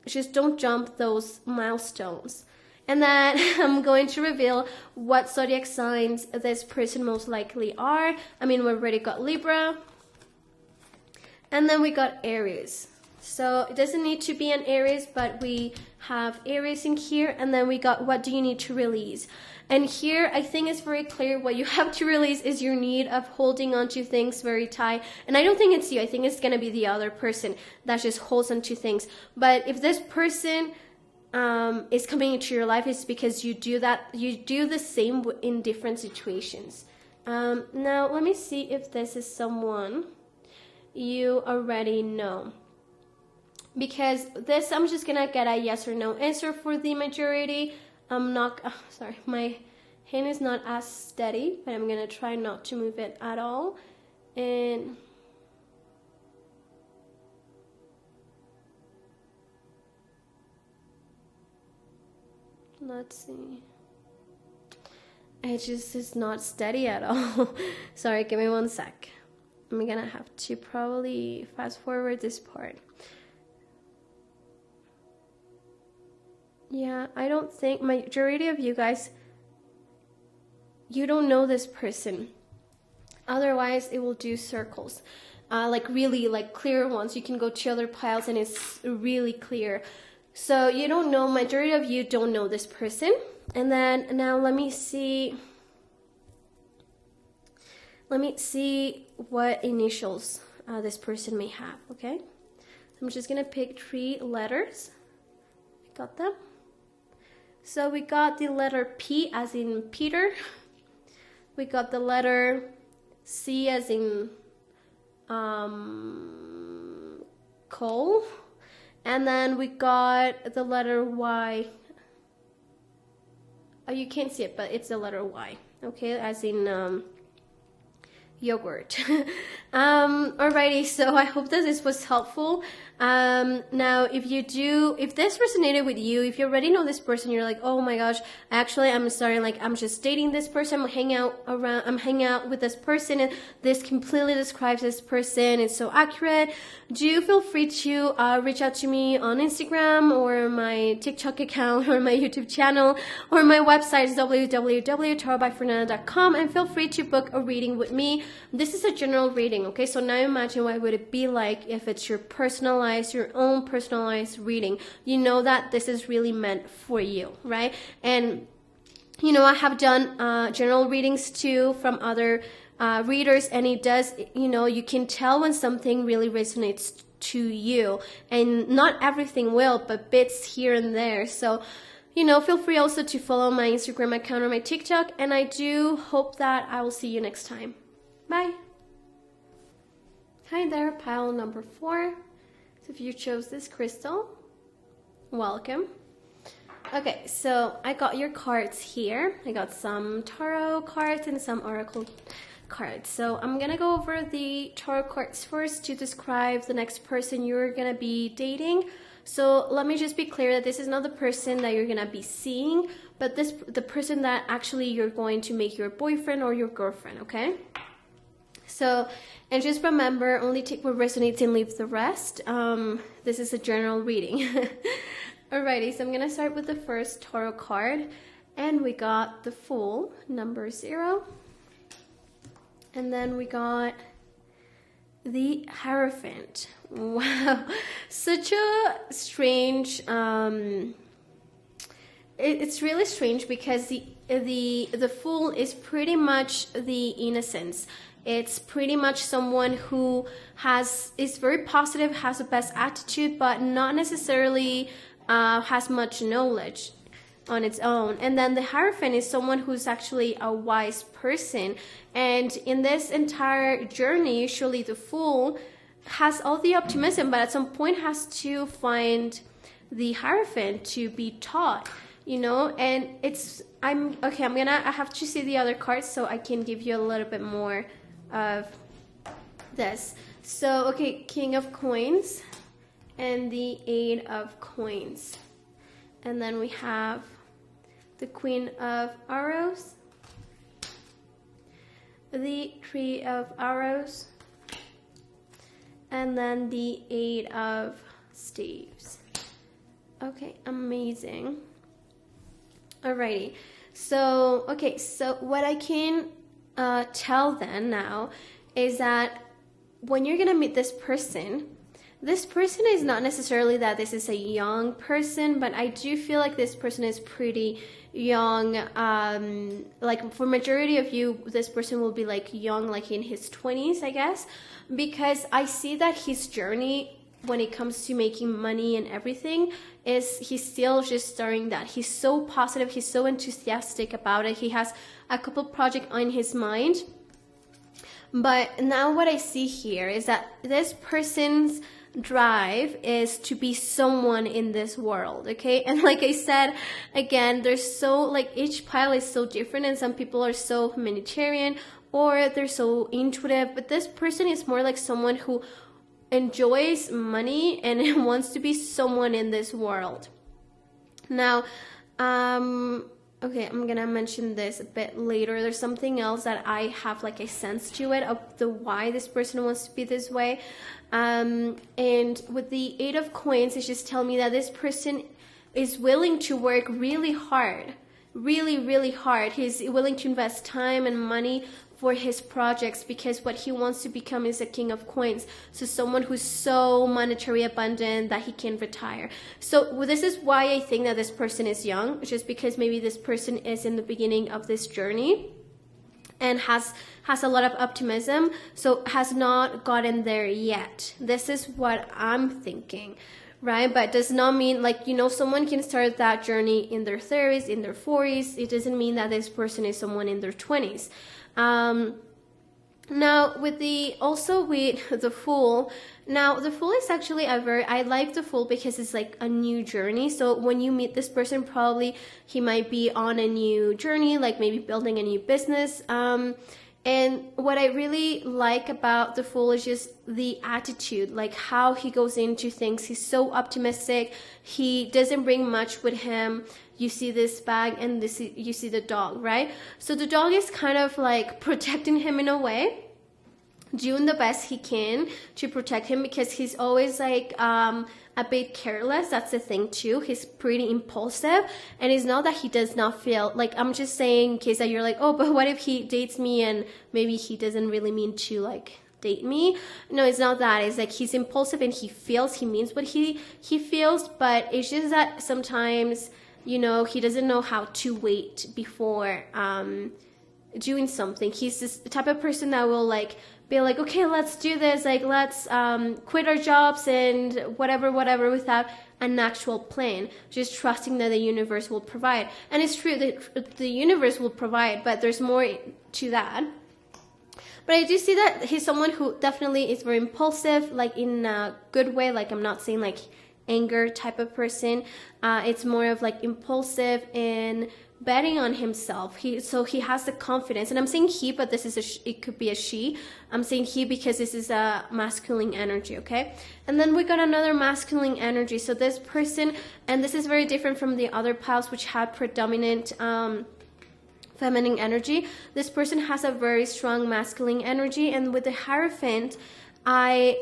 Just don't jump those milestones. And then I'm going to reveal what zodiac signs this person most likely are. I mean, we already got Libra. And then we got Aries. So it doesn't need to be an Aries, but we have Aries in here, and then we got what do you need to release. And here I think it's very clear what you have to release is your need of holding on to things very tight. And I don't think it's you. I think it's going to be the other person that just holds on to things. But if this person is coming into your life, it's because you do that. You do the same in different situations. Now let me see if this is someone you already know. Because this, I'm just gonna get a yes or no answer for the majority. I'm not, sorry, my hand is not as steady, but I'm gonna try not to move it at all. And let's see. It just is not steady at all. Sorry, give me one sec. I'm gonna have to probably fast forward this part. Yeah, I don't think majority of you guys, you don't know this person. Otherwise, it will do circles. Like really like clear ones. You can go to other piles and it's really clear. So you don't know, majority of you don't know this person. And then now let me see what initials this person may have, okay? I'm just gonna pick 3 letters. I got them. So we got the letter P as in Peter. We got the letter C as in Cole. And then we got the letter Y. Oh, you can't see it, but it's the letter Y. Okay, as in yogurt. Alrighty, so I hope that this was helpful. Now if this resonated with you, if you already know this person, you're like, oh my gosh, actually I'm starting, like, I'm just dating this person, I'm hanging out with this person, and this completely describes this person, it's so accurate. Do feel free to reach out to me on Instagram or my TikTok account or my YouTube channel or my website is www.tarotbyfernanda.com, and feel free to book a reading with me. This is a general reading, okay? So now imagine what would it be like if it's your own personalized reading. You know that this is really meant for you, right? And you know, I have done general readings too from other readers, and it does, you know, you can tell when something really resonates to you, and not everything will, but bits here and there. So, you know, feel free also to follow my Instagram account or my TikTok, and I do hope that I will see you next time. Bye. Hi there, pile number 4. So if you chose this crystal, welcome. Okay, so I got your cards here. I got some tarot cards and some oracle cards. So I'm gonna go over the tarot cards first to describe the next person you're gonna be dating. So let me just be clear that this is not the person that you're gonna be seeing, but the person that actually you're going to make your boyfriend or your girlfriend, okay? So, and just remember, only take what resonates and leave the rest. This is a general reading. Alrighty, so I'm going to start with the first tarot card. And we got the Fool, number 0. And then we got the Hierophant. Wow, such a strange... it's really strange because the Fool is pretty much the innocence. It's pretty much someone who is very positive, has the best attitude, but not necessarily has much knowledge on its own. And then the Hierophant is someone who's actually a wise person. And in this entire journey, usually the Fool has all the optimism, but at some point has to find the Hierophant to be taught, you know. And I have to see the other cards so I can give you a little bit more of this. So, okay, King of Coins and the 8 of Coins. And then we have the Queen of Arrows, the 3 of Arrows, and then the 8 of Staves. Okay, amazing. Alrighty. So, okay, so what I can tell then now is that when you're gonna meet this person, this person is not necessarily that this is a young person, but I do feel like this person is pretty young. Like for majority of you, this person will be like young, like in his 20s, I guess, because I see that his journey when it comes to making money and everything is he's still just starting that. He's so positive, he's so enthusiastic about it. He has a couple projects on his mind. But now what I see here is that this person's drive is to be someone in this world, okay? And like I said, again, there's so, like, each pile is so different, and some people are so humanitarian or they're so intuitive, but this person is more like someone who enjoys money and wants to be someone in this world. Now, okay, I'm gonna mention this a bit later. There's something else that I have like a sense to it of the why this person wants to be this way. And with the 8 of Coins, it's just telling me that this person is willing to work really hard, really hard. He's willing to invest time and money for his projects, because what he wants to become is a King of Coins. So someone who's so monetary abundant that he can retire. So this is why I think that this person is young, just because maybe this person is in the beginning of this journey and has a lot of optimism, so has not gotten there yet. This is what I'm thinking, right? But does not mean, like, you know, someone can start that journey in their 30s, in their 40s. It doesn't mean that this person is someone in their 20s. Now with the Fool, now the Fool is actually I like the Fool because it's like a new journey. So when you meet this person, probably he might be on a new journey, like maybe building a new business. And what I really like about the Fool is just the attitude, like how he goes into things. He's so optimistic. He doesn't bring much with him. You see this bag and you see the dog, right? So the dog is kind of like protecting him in a way, doing the best he can to protect him, because he's always like a bit careless. That's the thing too. He's pretty impulsive, and it's not that he does not feel like, I'm just saying in case that you're like, oh, but what if he dates me and maybe he doesn't really mean to like date me? No, it's not that. It's like he's impulsive and he means what he feels, but it's just that sometimes, you know, he doesn't know how to wait before doing something. He's this type of person that will like be like, okay, let's do this, like let's quit our jobs and whatever without an actual plan, just trusting that the universe will provide. And it's true that the universe will provide, but there's more to that. But I do see that he's someone who definitely is very impulsive, like in a good way. Like, I'm not saying like anger type of person. It's more of like impulsive and betting on himself. So he has the confidence, and I'm saying he, but this is it could be a she. I'm saying he because this is a masculine energy, okay? And then we got another masculine energy. So this person, and this is very different from the other piles which had predominant feminine energy. This person has a very strong masculine energy, and with the Hierophant, I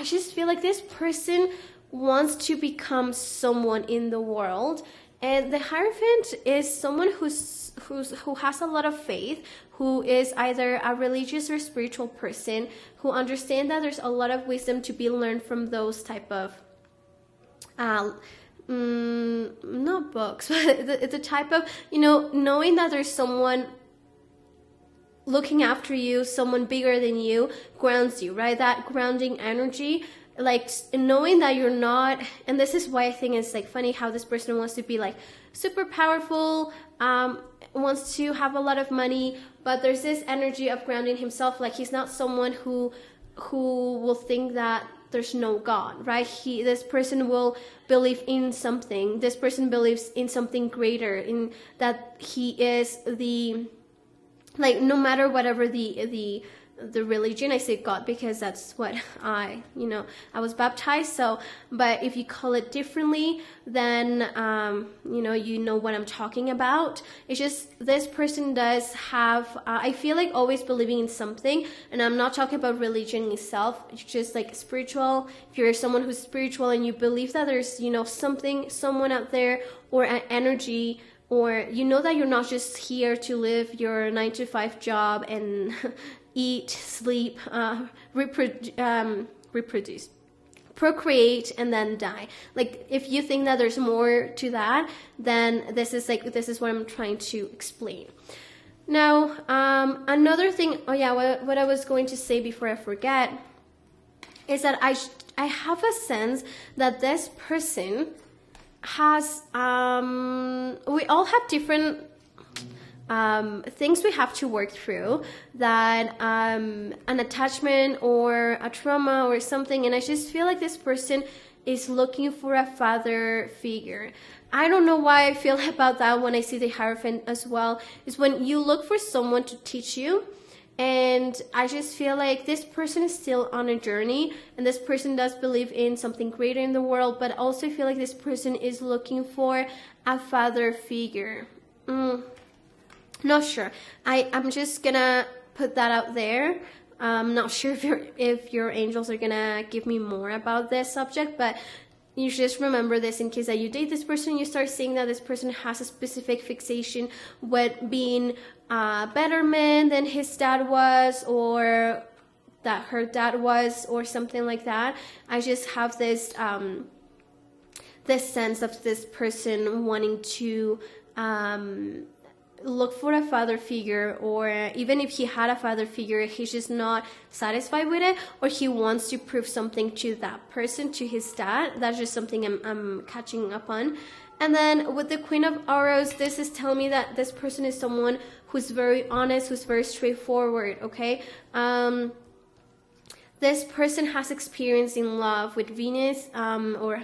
just feel like this person wants to become someone in the world. And the Hierophant is someone who has a lot of faith, who is either a religious or spiritual person, who understands that there's a lot of wisdom to be learned from those type of not books, but the type of, you know, knowing that there's someone looking after you, someone bigger than you, grounds you, right? That grounding energy, like knowing that you're not, and this is why I think it's like funny how this person wants to be like super powerful, wants to have a lot of money, but there's this energy of grounding himself. Like, he's not someone who will think that there's no God, right? This person will believe in something. This person believes in something greater, in that he is the, like, no matter whatever the religion, I say God because that's what I was baptized. So, but if you call it differently, then you know what I'm talking about. It's just this person does have, I feel like, always believing in something, and I'm not talking about religion itself. It's just like spiritual. If you're someone who's spiritual and you believe that there's someone out there, or an energy, or you know that you're not just here to live your 9-to-5 job and eat, sleep, reproduce. procreate and then die. Like, if you think that there's more to that, then this is what I'm trying to explain. Now, another thing, what I was going to say before I forget is that I have a sense that this person has, we all have different things we have to work through, that an attachment or a trauma or something, and I just feel like this person is looking for a father figure. I don't know why I feel about that when I see the Hierophant as well, is when you look for someone to teach you, and I just feel like this person is still on a journey, and this person does believe in something greater in the world, but also feel like this person is looking for a father figure. Not sure. I'm just gonna put that out there. I'm not sure if your angels are gonna give me more about this subject, but you should just remember this in case that you date this person, you start seeing that this person has a specific fixation with being a better man than his dad was, or that her dad was, or something like that. I just have this this sense of this person wanting to look for a father figure, or even if he had a father figure, he's just not satisfied with it, or he wants to prove something to that person, to his dad. That's just something I'm catching up on. And then with the Queen of Arrows, this is telling me that this person is someone who's very honest, who's very straightforward, okay? This person has experience in love with Venus or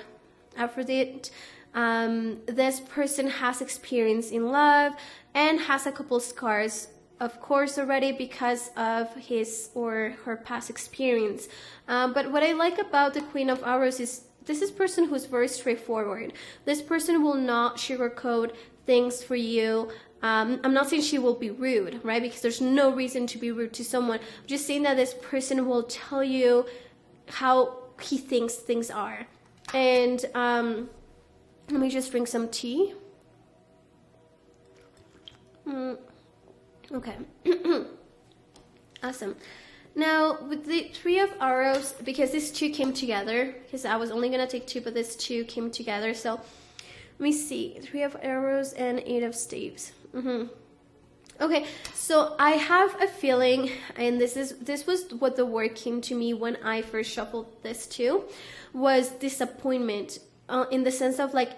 Aphrodite. This person has experience in love and has a couple scars, of course, already because of his or her past experience. But what I like about the Queen of Arrows is this is a person who's very straightforward. This person will not sugarcoat things for you. I'm not saying she will be rude, right? Because there's no reason to be rude to someone. I'm just saying that this person will tell you how he thinks things are. And let me just drink some tea. Okay. Awesome. Now, with the Three of Arrows, because these two came together, because I was only going to take two, but these two came together. So, let me see. Three of Arrows and Eight of Staves. Okay, so I have a feeling, and this was what the word came to me when I first shuffled this too, was disappointment. In the sense of like,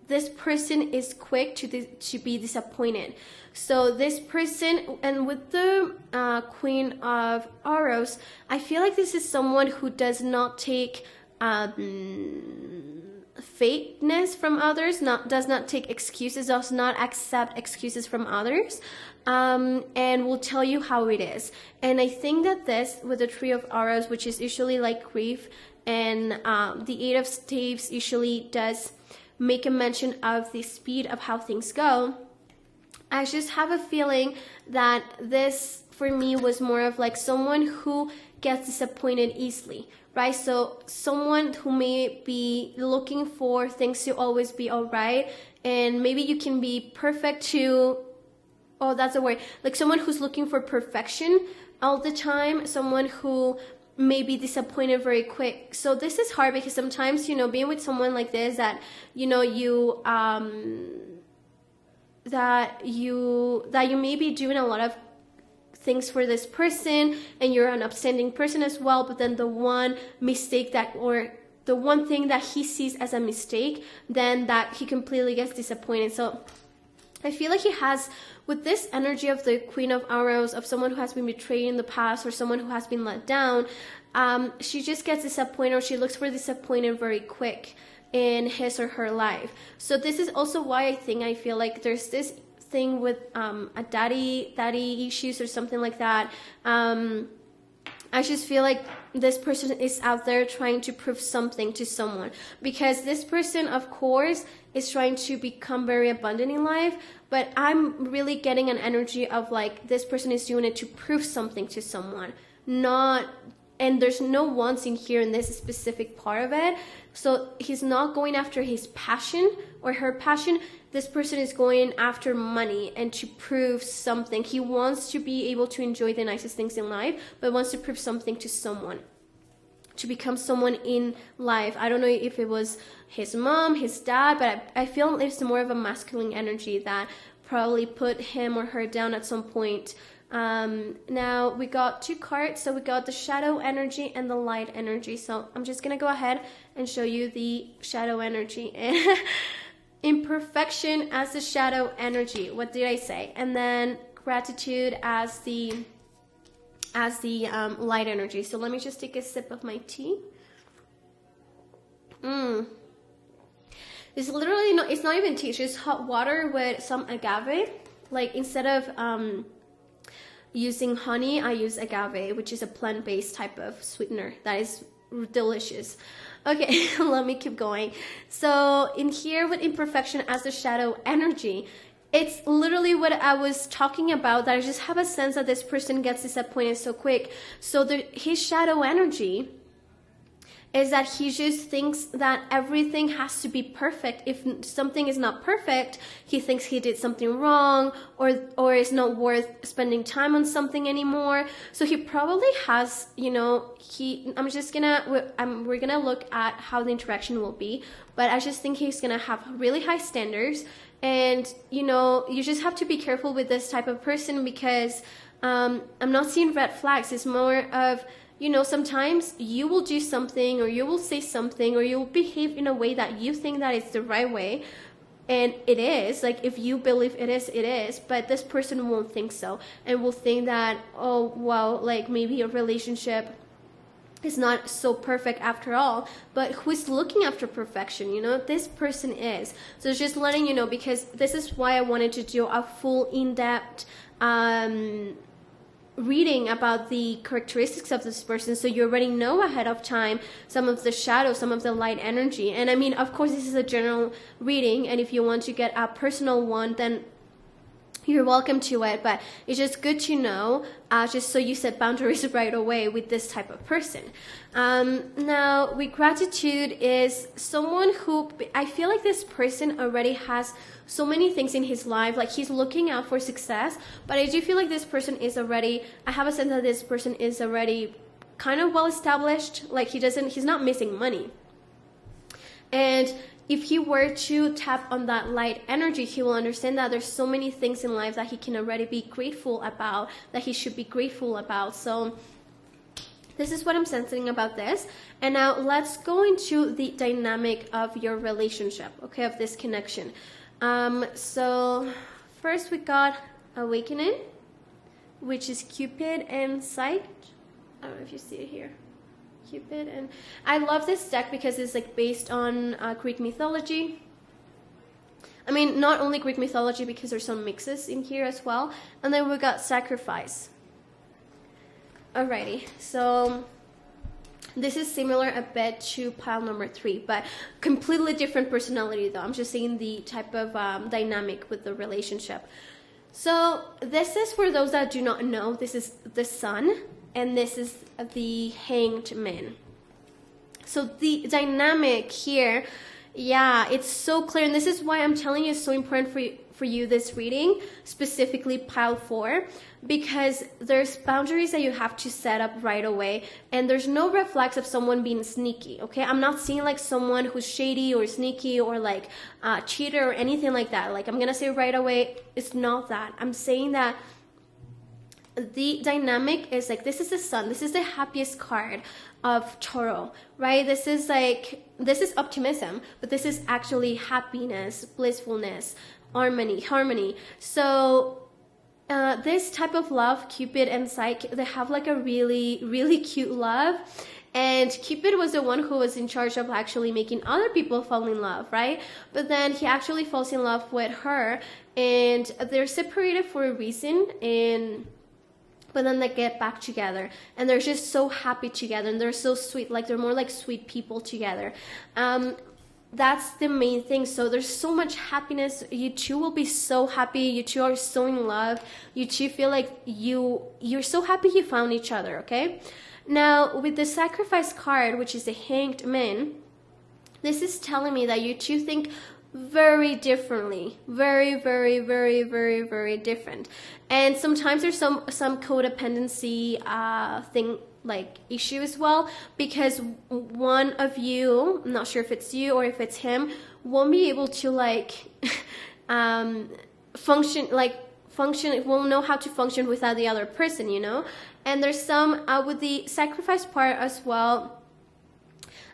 this person is quick to be disappointed. So this person, and with the Queen of Arrows, I feel like this is someone who does not take fakeness from others, does not take excuses, does not accept excuses from others, and will tell you how it is. And I think that this, with the Three of Arrows, which is usually like grief, and the Eight of Staves usually does make a mention of the speed of how things go, I just have a feeling that this, for me, was more of like someone who gets disappointed easily, right? So someone who may be looking for things to always be all right, and maybe you can be perfect to, oh, that's a word, like someone who's looking for perfection all the time, someone who may be disappointed very quick. So this is hard because sometimes, you know, being with someone like this, that, you know, that you may be doing a lot of things for this person, and you're an upstanding person as well, but then the one mistake that, or the one thing that he sees as a mistake, then that he completely gets disappointed. So I feel like he has, with this energy of the Queen of Arrows, of someone who has been betrayed in the past, or someone who has been let down, she just gets disappointed, or she looks for disappointment very quick in his or her life. So this is also why I feel like there's this thing with a daddy issues or something like that. I just feel like this person is out there trying to prove something to someone, because this person, of course, is trying to become very abundant in life, but I'm really getting an energy of like, this person is doing it to prove something to someone, and there's no wants in here in this specific part of it. So he's not going after his passion or her passion. This person is going after money and to prove something. He wants to be able to enjoy the nicest things in life, but wants to prove something to someone. to become someone in life. I don't know if it was his mom, his dad, but I feel it's more of a masculine energy that probably put him or her down at some point. Now we got 2 cards. So we got the shadow energy and the light energy. So I'm just going to go ahead and show you the shadow energy. Imperfection as the shadow energy. What did I say? And then gratitude as the light energy. So let me just take a sip of my tea. It's literally not, it's not even tea, it's just hot water with some agave. Like instead of using honey, I use agave, which is a plant-based type of sweetener that is delicious. Okay, let me keep going. So in here with imperfection as the shadow energy, it's literally what I was talking about, that I just have a sense that this person gets disappointed so quick. So his shadow energy is that he just thinks that everything has to be perfect. If something is not perfect, he thinks he did something wrong, or is not worth spending time on something anymore. So he probably has, you know, we're gonna look at how the interaction will be, but I just think he's gonna have really high standards. And, you know, you just have to be careful with this type of person, because I'm not seeing red flags. It's more of, you know, sometimes you will do something, or you will say something, or you'll behave in a way that you think that it's the right way. And it is, like, if you believe it is, but this person won't think so, and will think that, oh, well, like, maybe a relationship is not so perfect after all. But who's looking after perfection? You know, this person is. So it's just letting you know, because this is why I wanted to do a full in-depth reading about the characteristics of this person, so you already know ahead of time some of the shadow, some of the light energy. And I mean, of course, this is a general reading, and if you want to get a personal one, then you're welcome to it, but it's just good to know, just so you set boundaries right away with this type of person. Now, with gratitude is someone who, I feel like this person already has so many things in his life, like he's looking out for success, but I do feel like this person is already, I have a sense that this person is already kind of well established, like he's not missing money. And if he were to tap on that light energy, he will understand that there's so many things in life that he can already be grateful about, that he should be grateful about. So this is what I'm sensing about this. And now let's go into the dynamic of your relationship, okay, of this connection. So first we got Awakening, which is Cupid and Psyche. I don't know if you see it here. Cupid. And I love this deck because it's like based on Greek mythology. I mean, not only Greek mythology, because there's some mixes in here as well. And then we got Sacrifice. Alrighty, so this is similar a bit to pile number 3, but completely different personality though. I'm just saying the type of dynamic with the relationship. So this is, for those that do not know, this is the Sun, and this is the Hanged Man. So the dynamic here, yeah, it's so clear. And this is why I'm telling you it's so important for you this reading, specifically pile 4, because there's boundaries that you have to set up right away. And there's no red flags of someone being sneaky, okay? I'm not seeing like someone who's shady or sneaky or like cheater or anything like that. Like, I'm going to say right away, it's not that. I'm saying that the dynamic is like, this is the Sun, this is the happiest card of Toro, right? This is optimism, but this is actually happiness, blissfulness, harmony. So this type of love, Cupid and Psyche, they have like a really, really cute love. And Cupid was the one who was in charge of actually making other people fall in love, right? But then he actually falls in love with her, and they're separated for a reason, but then they get back together, and they're just so happy together, and they're so sweet, like they're more like sweet people together. That's the main thing. So there's so much happiness. You two will be so happy. You two are so in love. You two feel like you're so happy you found each other, okay? Now, with the Sacrifice card, which is the Hanged Man, this is telling me that you two think very differently, very, very, very, very, very different. And sometimes there's some codependency thing like issue as well, because one of you, I'm not sure if it's you or if it's him, won't be able to like function, won't know how to function without the other person, you know. And there's some with the sacrifice part as well.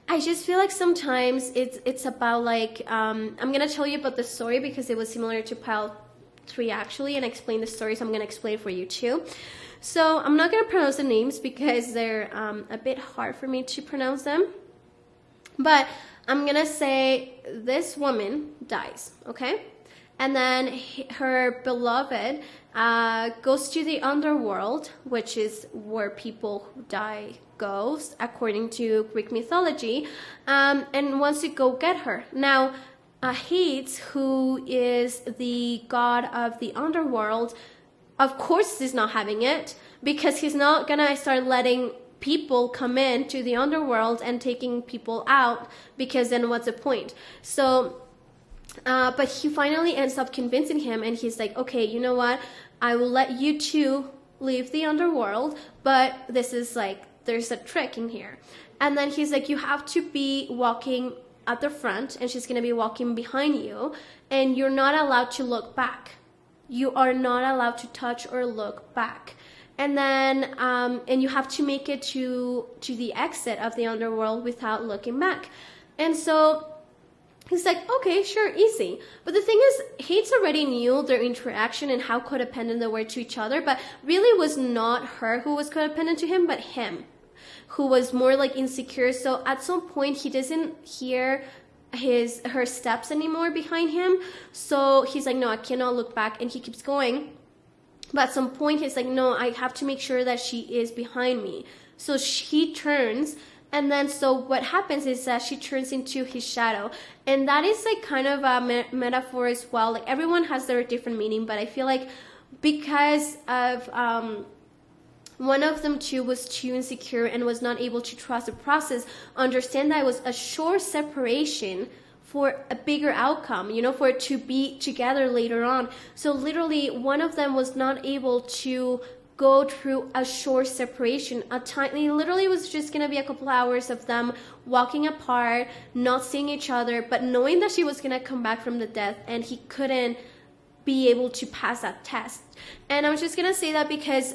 I just feel like sometimes it's about like I'm gonna tell you about the story because it was similar to pile 3 actually, and explain the story, so I'm gonna explain for you too. So I'm not gonna pronounce the names because they're a bit hard for me to pronounce them, but I'm gonna say this woman dies, okay? And then her beloved goes to the underworld, which is where people who die goes, according to Greek mythology, and wants to go get her. Now, Hades, who is the god of the underworld, of course is not having it, because he's not gonna start letting people come in to the underworld and taking people out, because then what's the point? So but he finally ends up convincing him, and he's like, okay, you know what, I will let you two leave the underworld, but this is like, there's a trick in here. And then he's like, you have to be walking at the front, and she's going to be walking behind you, and you're not allowed to look back. You are not allowed to touch or look back. And then and you have to make it to the exit of the underworld without looking back. And so he's like, okay, sure, easy. But the thing is, Hades already knew their interaction and how codependent they were to each other, but really it was not her who was codependent to him, but him, who was more like insecure. So at some point he doesn't hear her steps anymore behind him. So he's like, no, I cannot look back, and he keeps going. But at some point he's like, no, I have to make sure that she is behind me. So she turns, and then so what happens is that she turns into his shadow. And that is like kind of a metaphor as well. Like everyone has their different meaning, but I feel like because of one of them too was too insecure and was not able to trust the process, understand that it was a short separation for a bigger outcome, you know, for it to be together later on. So literally one of them was not able to go through a short separation. Literally was just gonna be a couple hours of them walking apart, not seeing each other, but knowing that she was gonna come back from the death, and he couldn't be able to pass that test. And I'm just gonna say that because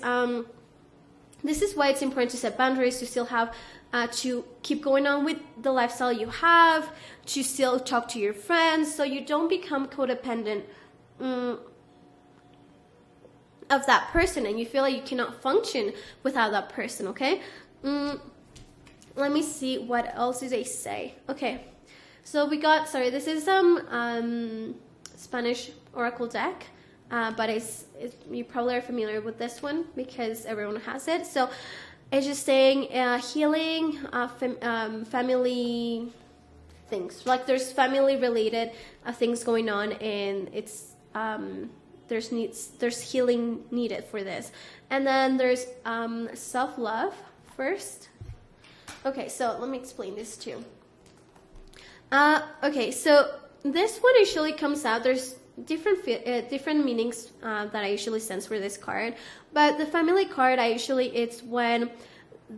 this is why it's important to set boundaries, to still have, to keep going on with the lifestyle you have, to still talk to your friends, so you don't become codependent of that person, and you feel like you cannot function without that person, okay? Let me see, what else do they say? Okay, so we got, sorry, this is some Spanish oracle deck. But you probably are familiar with this one because everyone has it. So it's just saying healing, family things. Like there's family related things going on, and it's there's healing needed for this. And then there's self-love first. Okay, so let me explain this too. Okay, so this one usually comes out. There's different meanings that I usually sense for this card, but the family card, it's when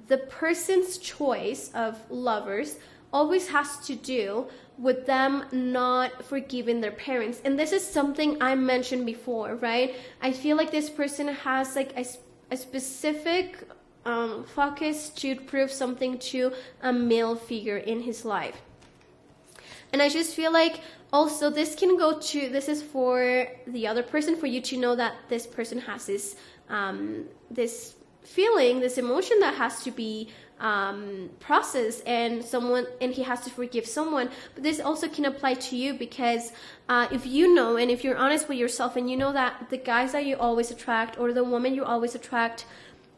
the person's choice of lovers always has to do with them not forgiving their parents. And this is something I mentioned before, right? I feel like this person has like a specific focus to prove something to a male figure in his life. And I just feel like also this can go to, this is for the other person, for you to know that this person has this this feeling, this emotion that has to be processed, and he has to forgive someone. But this also can apply to you, because if you know, and if you're honest with yourself, and you know that the guys that you always attract, or the woman you always attract,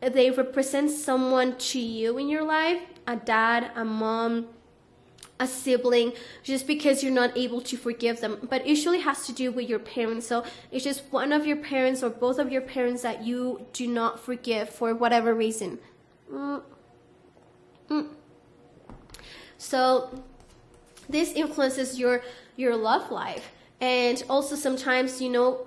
they represent someone to you in your life, a dad, a mom, a sibling, just because you're not able to forgive them. But it usually has to do with your parents. So it's just one of your parents or both of your parents that you do not forgive for whatever reason. So this influences your love life. And also sometimes,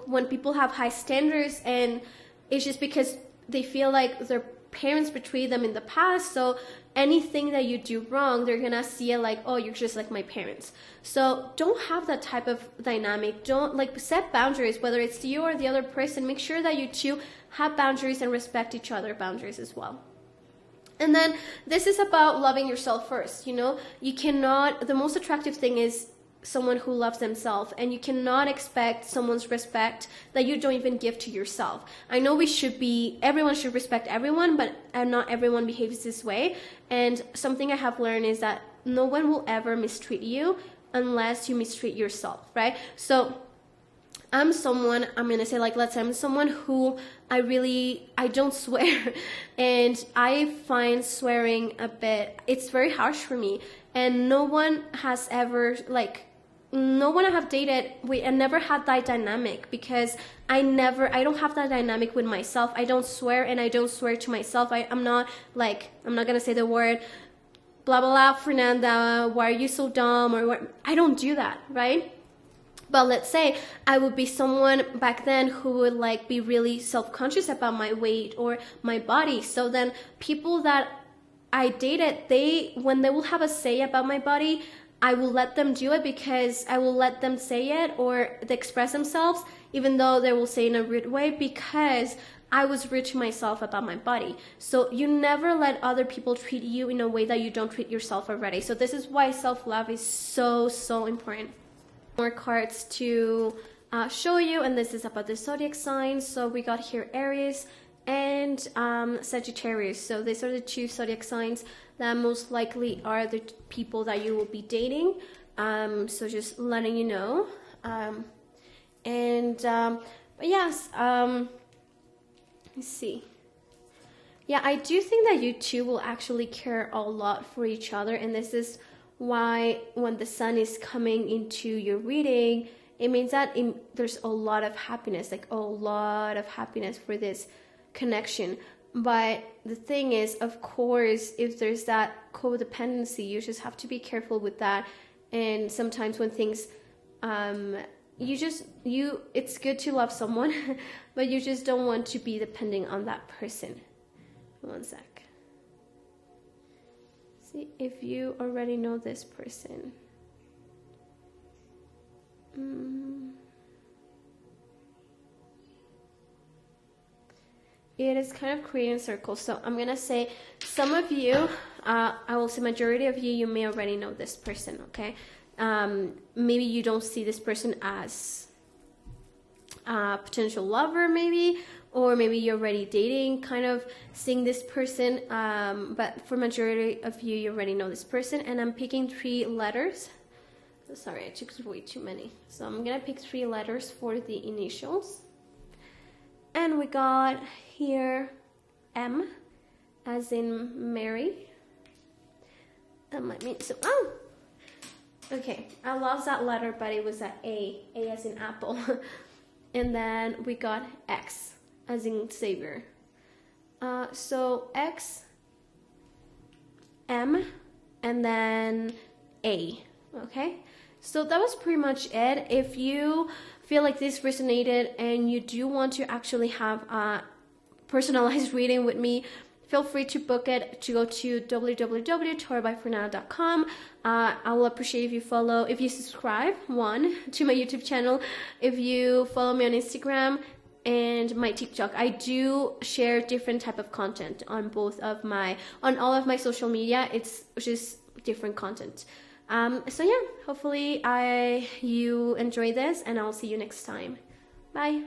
when people have high standards, and it's just because they feel like their parents betrayed them in the past, so anything that you do wrong, they're gonna see it like, oh, you're just like my parents. So don't have that type of dynamic. Don't, like, set boundaries, whether it's you or the other person. Make sure that you two have boundaries and respect each other's boundaries as well. And then this is about loving yourself first. You know, you cannot, the most attractive thing is someone who loves themselves, and you cannot expect someone's respect that you don't even give to yourself. I know everyone should respect everyone, but not everyone behaves this way. And something I have learned is that no one will ever mistreat you unless you mistreat yourself, right? So I'm someone, I'm going to say, like, let's say I'm someone who I don't swear. And I find swearing it's very harsh for me. And no one has ever, no one I have dated, I never had that dynamic, because I don't have that dynamic with myself. I don't swear, and I don't swear to myself. I'm not going to say the word, blah, blah, blah, Fernanda, why are you so dumb? Or what? I don't do that, right? But let's say I would be someone back then who would be really self-conscious about my weight or my body. So then people that I dated, when they will have a say about my body, I will let them do it, because I will let them say it or they express themselves, even though they will say in a rude way, because I was rude to myself about my body. So you never let other people treat you in a way that you don't treat yourself already. So this is why self-love is so, so important. More cards to show you, and this is about the zodiac signs. So we got here Aries and Sagittarius. So these are the two zodiac signs that most likely are the people that you will be dating. So just letting you know. But yes, let's see. Yeah, I do think that you two will actually care a lot for each other, and this is why when the sun is coming into your reading, it means that there's a lot of happiness, like a lot of happiness for this connection. But the thing is, of course, if there's that codependency, you just have to be careful with that. And sometimes when things, it's good to love someone, but you just don't want to be depending on that person. One sec. See if you already know this person. It is kind of creating circles. So I'm gonna say some of you, I will say majority of you may already know this person, okay? Maybe you don't see this person as a potential lover, maybe, or maybe you're already dating, kind of seeing this person, but for majority of you, you already know this person. And I'm picking 3 letters. Sorry, I took way too many. So I'm gonna pick 3 letters for the initials. And we got here M, as in Mary. Okay, I lost that letter, but it was A as in apple. And then we got X, as in Savior. So X, M, and then A, okay? So that was pretty much it. If you feel like this resonated and you do want to actually have a personalized reading with me, feel free to book it, to go to www.tarotbyfernanda.com. I will appreciate if you subscribe, to my YouTube channel, if you follow me on Instagram and my TikTok. I do share different type of content on all of my social media. It's just different content. So yeah, hopefully you enjoy this, and I'll see you next time. Bye.